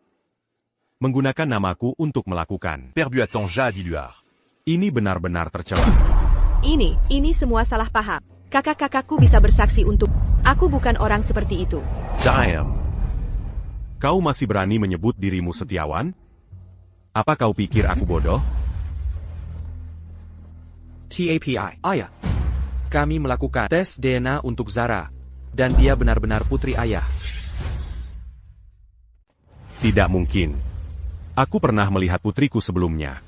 Menggunakan namaku untuk melakukan. Perdu à Tanja diluar. Ini benar-benar tercela. Ini semua salah paham. Kakak-kakakku bisa bersaksi untuk aku bukan orang seperti itu. Damn. Kau masih berani menyebut dirimu setiawan? Apa kau pikir aku bodoh? TAPI. Ayah. Kami melakukan tes DNA untuk Zara. Dan dia benar-benar putri ayah. Tidak mungkin. Aku pernah melihat putriku sebelumnya.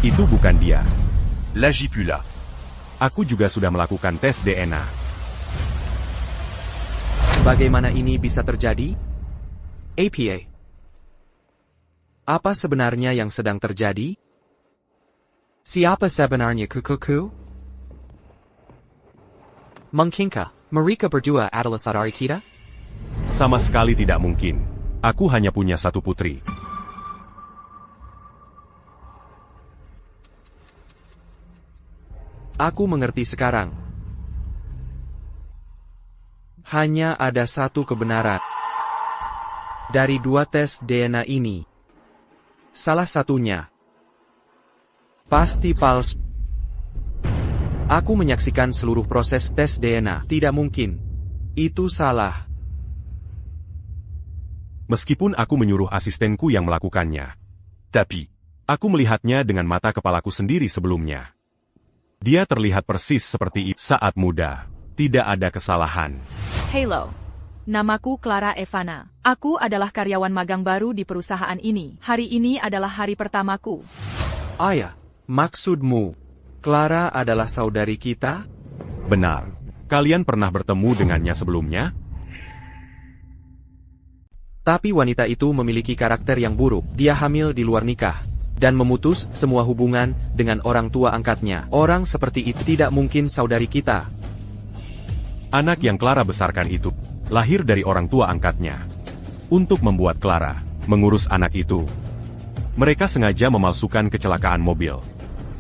Itu bukan dia. L'agipula. Aku juga sudah melakukan tes DNA. Bagaimana ini bisa terjadi? APA. Apa sebenarnya yang sedang terjadi? Siapa sebenarnya kukuku? Mungkinkah mereka berdua adalah saudari kita? Sama sekali tidak mungkin. Aku hanya punya satu putri. Aku mengerti sekarang. Hanya ada satu kebenaran. Dari 2 tes DNA ini. Salah satunya pasti palsu. Aku menyaksikan seluruh proses tes DNA. Tidak mungkin. Itu salah. Meskipun aku menyuruh asistenku yang melakukannya. Tapi, aku melihatnya dengan mata kepalaku sendiri sebelumnya. Dia terlihat persis seperti itu saat muda. Tidak ada kesalahan. Halo. Namaku Clara Evana. Aku adalah karyawan magang baru di perusahaan ini. Hari ini adalah hari pertamaku. Ayah, maksudmu, Clara adalah saudari kita? Benar. Kalian pernah bertemu dengannya sebelumnya? Tapi wanita itu memiliki karakter yang buruk. Dia hamil di luar nikah. Dan memutus semua hubungan dengan orang tua angkatnya. Orang seperti itu tidak mungkin saudari kita. Anak yang Clara besarkan itu lahir dari orang tua angkatnya. Untuk membuat Clara mengurus anak itu, mereka sengaja memalsukan kecelakaan mobil.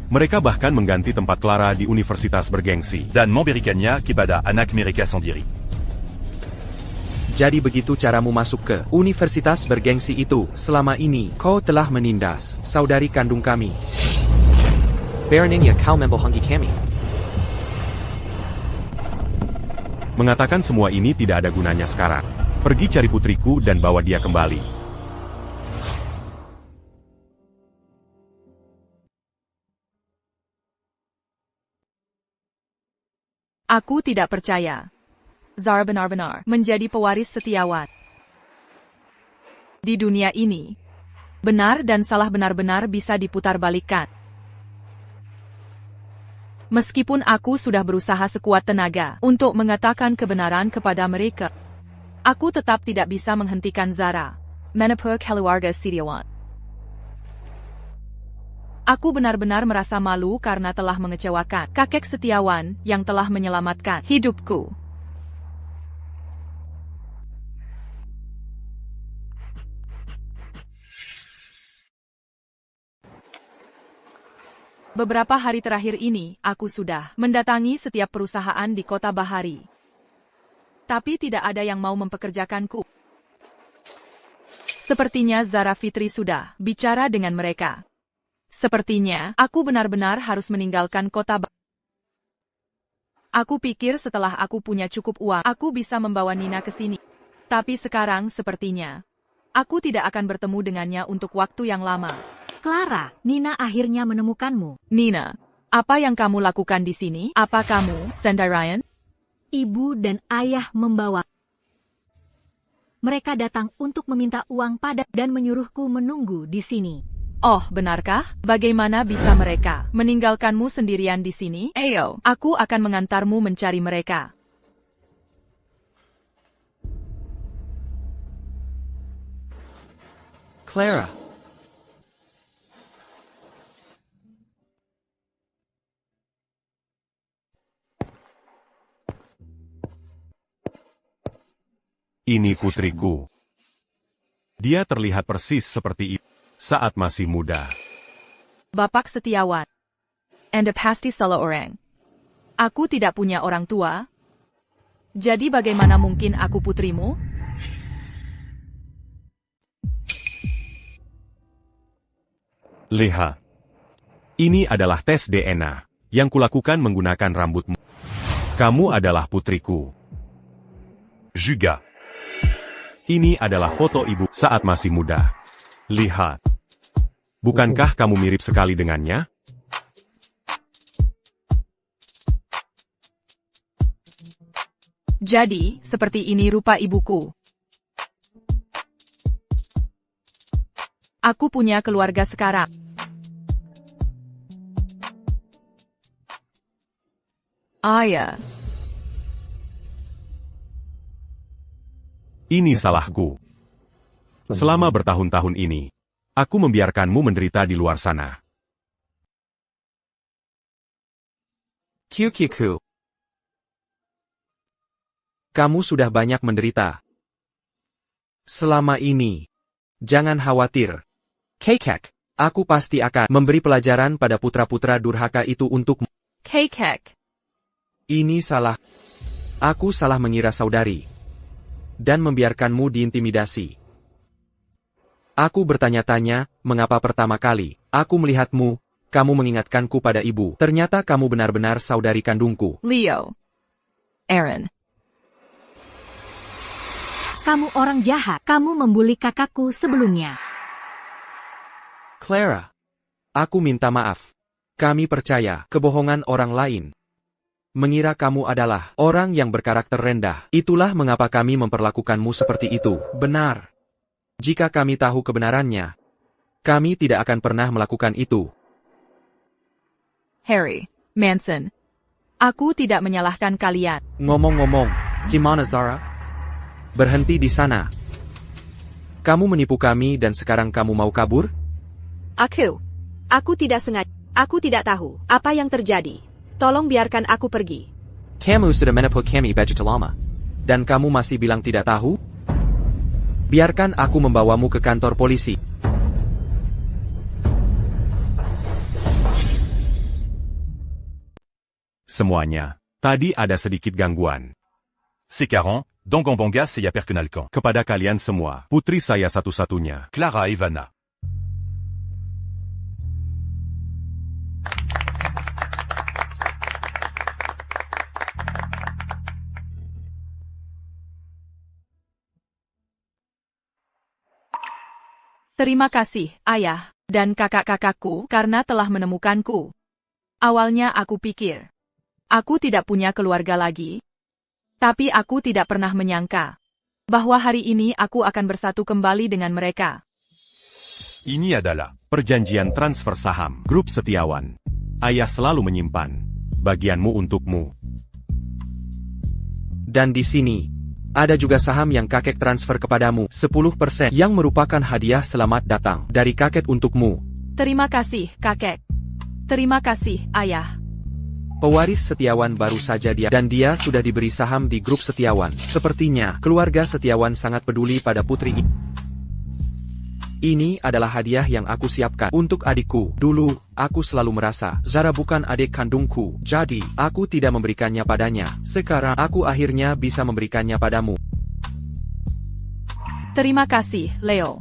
Mereka bahkan mengganti tempat Clara di universitas bergengsi. Dan memberikannya kepada anak mereka sendiri. Jadi begitu caramu masuk ke universitas bergengsi itu. Selama ini, kau telah menindas saudari kandung kami. Baronnya kau membohongi kami. Mengatakan semua ini tidak ada gunanya sekarang. Pergi cari putriku dan bawa dia kembali. Aku tidak percaya. Zara benar-benar menjadi pewaris setiawan di dunia ini. Benar dan salah benar-benar bisa diputarbalikkan. Meskipun aku sudah berusaha sekuat tenaga untuk mengatakan kebenaran kepada mereka, aku tetap tidak bisa menghentikan Zara. Manipur Keluarga Setiawan. Aku benar-benar merasa malu karena telah mengecewakan kakek Setiawan yang telah menyelamatkan hidupku. Beberapa hari terakhir ini, aku sudah mendatangi setiap perusahaan di kota Bahari. Tapi tidak ada yang mau mempekerjakanku. Sepertinya Zara Fitri sudah bicara dengan mereka. Sepertinya, aku benar-benar harus meninggalkan kota Bahari. Aku pikir setelah aku punya cukup uang, aku bisa membawa Nina ke sini. Tapi sekarang sepertinya, aku tidak akan bertemu dengannya untuk waktu yang lama. Clara, Nina akhirnya menemukanmu. Nina, apa yang kamu lakukan di sini? Apa kamu, Sendirian? Ibu dan ayah membawa. Mereka datang untuk meminta uang pada dan menyuruhku menunggu di sini. Oh, benarkah? Bagaimana bisa mereka meninggalkanmu sendirian di sini? Ayo, aku akan mengantarmu mencari mereka. Clara. Ini putriku. Dia terlihat persis seperti ibu saat masih muda. Bapak Setiawan. Anda pasti salah orang. Aku tidak punya orang tua. Jadi bagaimana mungkin aku putrimu? Lihat. Ini adalah tes DNA yang kulakukan menggunakan rambutmu. Kamu adalah putriku. Juga. Ini adalah foto ibu saat masih muda. Lihat. Bukankah kamu mirip sekali dengannya? Jadi, seperti ini rupa ibuku. Aku punya keluarga sekarang. Ayah. Ini salahku. Selama bertahun-tahun ini, aku membiarkanmu menderita di luar sana. QQQ. Kamu sudah banyak menderita selama ini. Jangan khawatir. Kekek, aku pasti akan memberi pelajaran pada putra-putra durhaka itu untukmu. Kekek. Ini salah. Aku salah mengira saudari. Dan membiarkanmu diintimidasi. Aku bertanya-tanya, mengapa pertama kali aku melihatmu, kamu mengingatkanku pada ibu. Ternyata kamu benar-benar saudari kandungku. Leo. Aaron. Kamu orang jahat. Kamu membuli kakakku sebelumnya. Clara. Aku minta maaf. Kami percaya kebohongan orang lain. Mengira kamu adalah orang yang berkarakter rendah. Itulah mengapa kami memperlakukanmu seperti itu. Benar. Jika kami tahu kebenarannya, kami tidak akan pernah melakukan itu. Harry. Manson. Aku tidak menyalahkan kalian. Ngomong-ngomong, gimana Zara? Berhenti di sana. Kamu menipu kami dan sekarang kamu mau kabur? Aku tidak sengaja. Aku tidak tahu apa yang terjadi. Tolong biarkan aku pergi. Kamu sudah menipu kami begitu lama. Dan kamu masih bilang tidak tahu? Biarkan aku membawamu ke kantor polisi. Semuanya. Tadi ada sedikit gangguan. C'est 40, dans Gambanga c'est Yaper Kenalkan. Kepada kalian semua, putri saya satu-satunya. Clara Evana. Terima kasih, ayah, dan kakak-kakakku karena telah menemukanku. Awalnya aku pikir, aku tidak punya keluarga lagi. Tapi aku tidak pernah menyangka bahwa hari ini aku akan bersatu kembali dengan mereka. Ini adalah Perjanjian transfer saham, grup setiawan. Ayah selalu menyimpan bagianmu untukmu. Dan di sini, ada juga saham yang kakek transfer kepadamu, 10% yang merupakan hadiah selamat datang dari kakek untukmu. Terima kasih, kakek. Terima kasih, ayah. Pewaris Setiawan baru saja dia, dan dia sudah diberi saham di grup Setiawan. Sepertinya, keluarga Setiawan sangat peduli pada putri ini. Ini adalah hadiah yang aku siapkan untuk adikku. Dulu, aku selalu merasa, Zara bukan adik kandungku, jadi, aku tidak memberikannya padanya. Sekarang, aku akhirnya bisa memberikannya padamu. Terima kasih, Leo.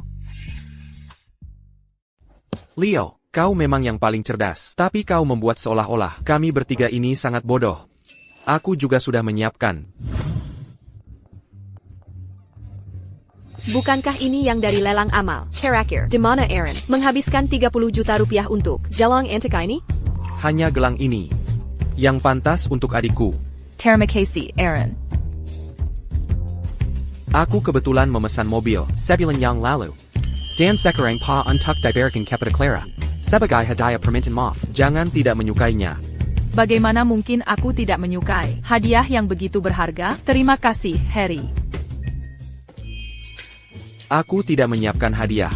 Leo, kau memang yang paling cerdas, tapi kau membuat seolah-olah kami bertiga ini sangat bodoh. Aku juga sudah menyiapkan. Bukankah ini yang dari lelang amal? Terakhir, di mana Aaron menghabiskan 30 juta rupiah untuk gelang antika ini? Hanya gelang ini yang pantas untuk adikku. Terima kasih, Aaron. Aku kebetulan memesan mobil 7 bulan yang lalu. Dan sekarang pa untuk diberikan kepada Clara sebagai hadiah permintaan maaf. Jangan tidak menyukainya. Bagaimana mungkin aku tidak menyukai hadiah yang begitu berharga? Terima kasih, Harry. Aku tidak menyiapkan hadiah.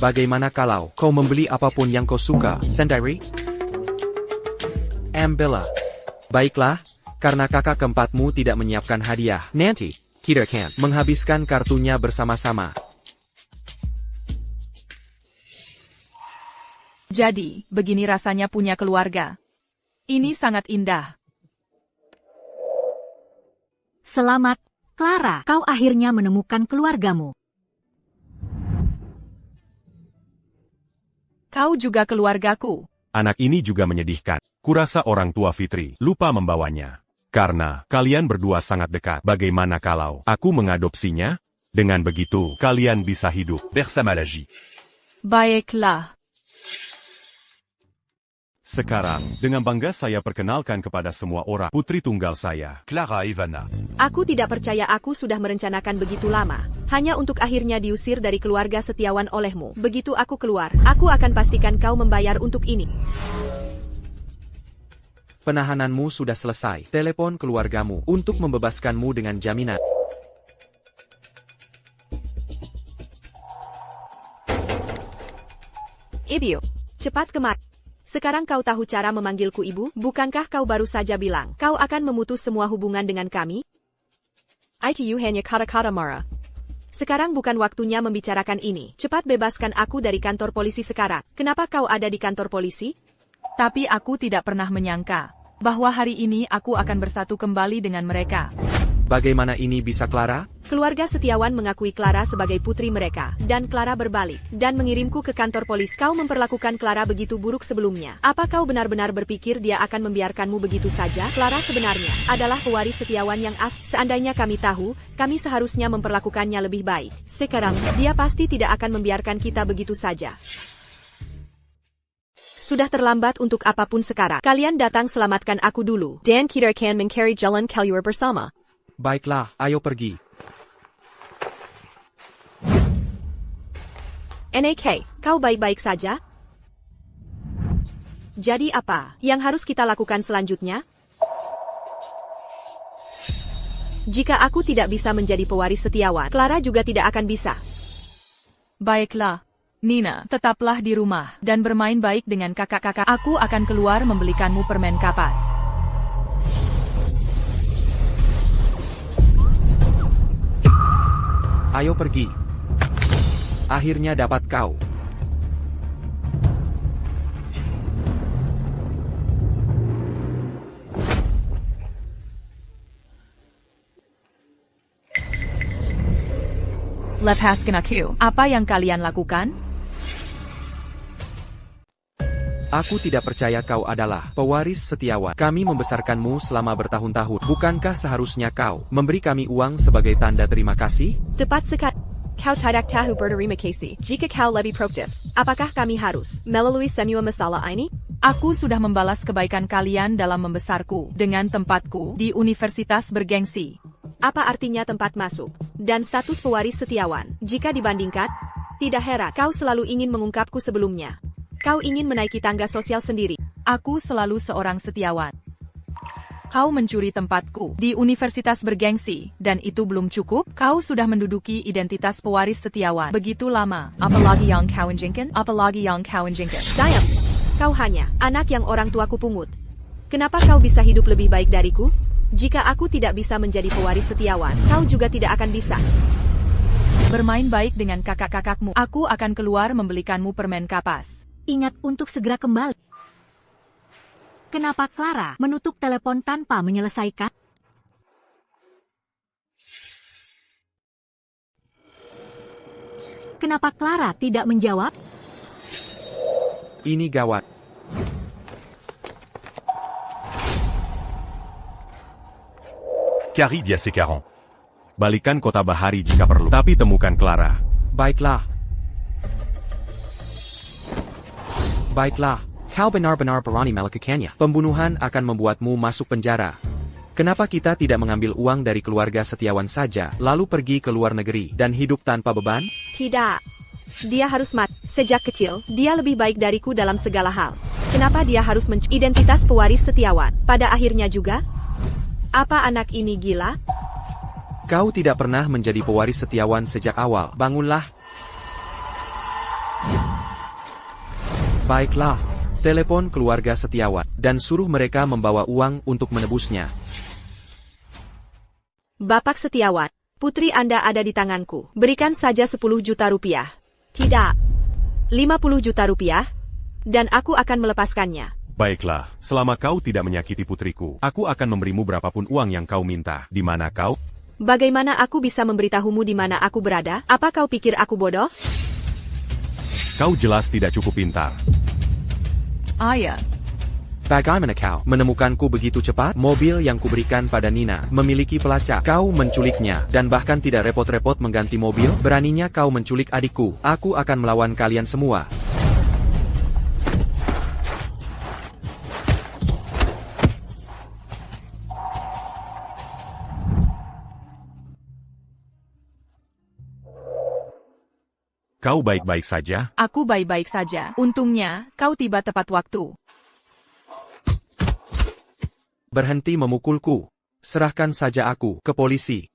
Bagaimana kalau kau membeli apapun yang kau suka, sendiri? Ambillah. Baiklah, karena kakak keempatmu tidak menyiapkan hadiah. Nanti, kita akan menghabiskan kartunya bersama-sama. Jadi, begini rasanya punya keluarga. Ini sangat indah. Selamat, Clara, kau akhirnya menemukan keluargamu. Kau juga keluargaku. Anak ini juga menyedihkan. Kurasa orang tua Fitri lupa membawanya. Karena kalian berdua sangat dekat. Bagaimana kalau aku mengadopsinya? Dengan begitu, kalian bisa hidup bersama lagi. Baiklah. Sekarang, dengan bangga saya perkenalkan kepada semua orang putri tunggal saya, Clara Ivana. Aku tidak percaya aku sudah merencanakan begitu lama. Hanya untuk akhirnya diusir dari keluarga Setiawan olehmu. Begitu aku keluar, aku akan pastikan kau membayar untuk ini. Penahananmu sudah selesai. Telepon keluargamu untuk membebaskanmu dengan jaminan. Ibu, cepat kemari. Sekarang kau tahu cara memanggilku ibu? Bukankah kau baru saja bilang kau akan memutus semua hubungan dengan kami? Itu hanya kata-kata marah. Sekarang bukan waktunya membicarakan ini. Cepat bebaskan aku dari kantor polisi sekarang. Kenapa kau ada di kantor polisi? Tapi aku tidak pernah menyangka bahwa hari ini aku akan bersatu kembali dengan mereka. Bagaimana ini bisa, Clara? Keluarga Setiawan mengakui Clara sebagai putri mereka, dan Clara berbalik dan mengirimku ke kantor polisi. Kau memperlakukan Clara begitu buruk sebelumnya. Apa kau benar-benar berpikir dia akan membiarkanmu begitu saja? Clara sebenarnya adalah pewaris Setiawan yang asli. Seandainya kami tahu, kami seharusnya memperlakukannya lebih baik. Sekarang, dia pasti tidak akan membiarkan kita begitu saja. Sudah terlambat untuk apapun sekarang. Kalian datang selamatkan aku dulu. Dan kita akan mencari jalan keluar bersama. Baiklah, ayo pergi. NAK, kau baik-baik saja? Jadi apa yang harus kita lakukan selanjutnya? Jika aku tidak bisa menjadi pewaris Setiawan, Clara juga tidak akan bisa. Baiklah. Nina, tetaplah di rumah dan bermain baik dengan kakak-kakak. Aku akan keluar membelikanmu permen kapas. Ayo pergi. Akhirnya dapat kau. Lepaskan aku. Apa yang kalian lakukan? Aku tidak percaya kau adalah pewaris Setiawan. Kami membesarkanmu selama bertahun-tahun. Bukankah seharusnya kau memberi kami uang sebagai tanda terima kasih? Tepat sekali. Kau tidak tahu berterima kasih. Jika kau lebih produktif, apakah kami harus melalui semua masalah ini? Aku sudah membalas kebaikan kalian dalam membesarku dengan tempatku di universitas bergengsi. Apa artinya tempat masuk dan status pewaris Setiawan? Jika dibandingkan, Tidak heran, kau selalu ingin mengungkapku sebelumnya. Kau ingin menaiki tangga sosial sendiri. Aku selalu seorang setiawan. Kau mencuri tempatku di universitas bergengsi, dan itu belum cukup, kau sudah menduduki identitas pewaris setiawan begitu lama. Apalagi yang kau inginkan? Apalagi yang kau inginkan? Diam! Kau hanya anak yang orang tuaku pungut. Kenapa kau bisa hidup lebih baik dariku? Jika aku tidak bisa menjadi pewaris setiawan, kau juga tidak akan bisa. Bermain baik dengan kakak-kakakmu. Aku akan keluar membelikanmu permen kapas. Ingat untuk segera kembali. Kenapa Clara menutup telepon tanpa menyelesaikan? Kenapa Clara tidak menjawab? Ini gawat. Carrie dia sekarang. Balikan kota Bahari jika perlu, tapi temukan Clara. Baiklah. Baiklah. Kau benar-benar berani melakukannya. Pembunuhan akan membuatmu masuk penjara. Kenapa kita tidak mengambil uang dari keluarga setiawan saja, lalu pergi ke luar negeri, dan hidup tanpa beban? Tidak. Dia harus mati. Sejak kecil, dia lebih baik dariku dalam segala hal. Kenapa dia harus identitas pewaris setiawan? Pada akhirnya juga? Apa anak ini gila? Kau tidak pernah menjadi pewaris setiawan sejak awal. Bangunlah. Baiklah. Telepon keluarga setiawan, dan suruh mereka membawa uang untuk menebusnya. Bapak setiawan, putri Anda ada di tanganku. Berikan saja 10 juta rupiah. Tidak. 50 juta rupiah, dan aku akan melepaskannya. Baiklah, selama kau tidak menyakiti putriku, aku akan memberimu berapapun uang yang kau minta. Di mana kau? Bagaimana aku bisa memberitahumu di mana aku berada? Apa kau pikir aku bodoh? Kau jelas tidak cukup pintar. Ayah. Bagaimana kau menemukanku begitu cepat? Mobil yang kuberikan pada Nina memiliki pelacak. Kau menculiknya, dan bahkan tidak repot-repot mengganti mobil. Beraninya kau menculik adikku. Aku akan melawan kalian semua. Kau baik-baik saja? Aku baik-baik saja. Untungnya, kau tiba tepat waktu. Berhenti memukulku. Serahkan saja aku ke polisi.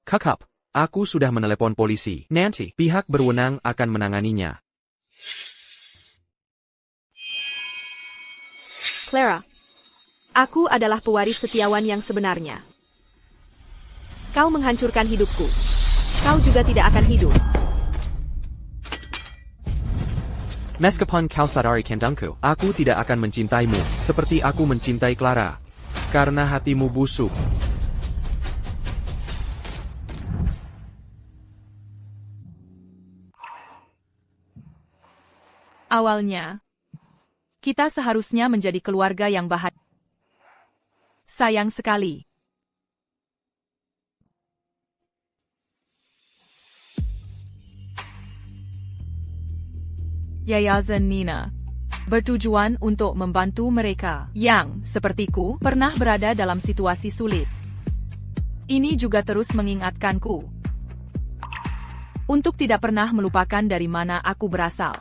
Kakak, aku sudah menelepon polisi. Nanti, pihak berwenang akan menanganinya. Clara, aku adalah pewaris setiawan yang sebenarnya. Kau menghancurkan hidupku. Kau juga tidak akan hidup. Meskipun kau sadari kandangku, aku tidak akan mencintaimu, seperti aku mencintai Clara. Karena hatimu busuk. Awalnya, kita seharusnya menjadi keluarga yang bahagia. Sayang sekali. Yayasan Nina bertujuan untuk membantu mereka yang, sepertiku, pernah berada dalam situasi sulit. Ini juga terus mengingatkanku untuk tidak pernah melupakan dari mana aku berasal.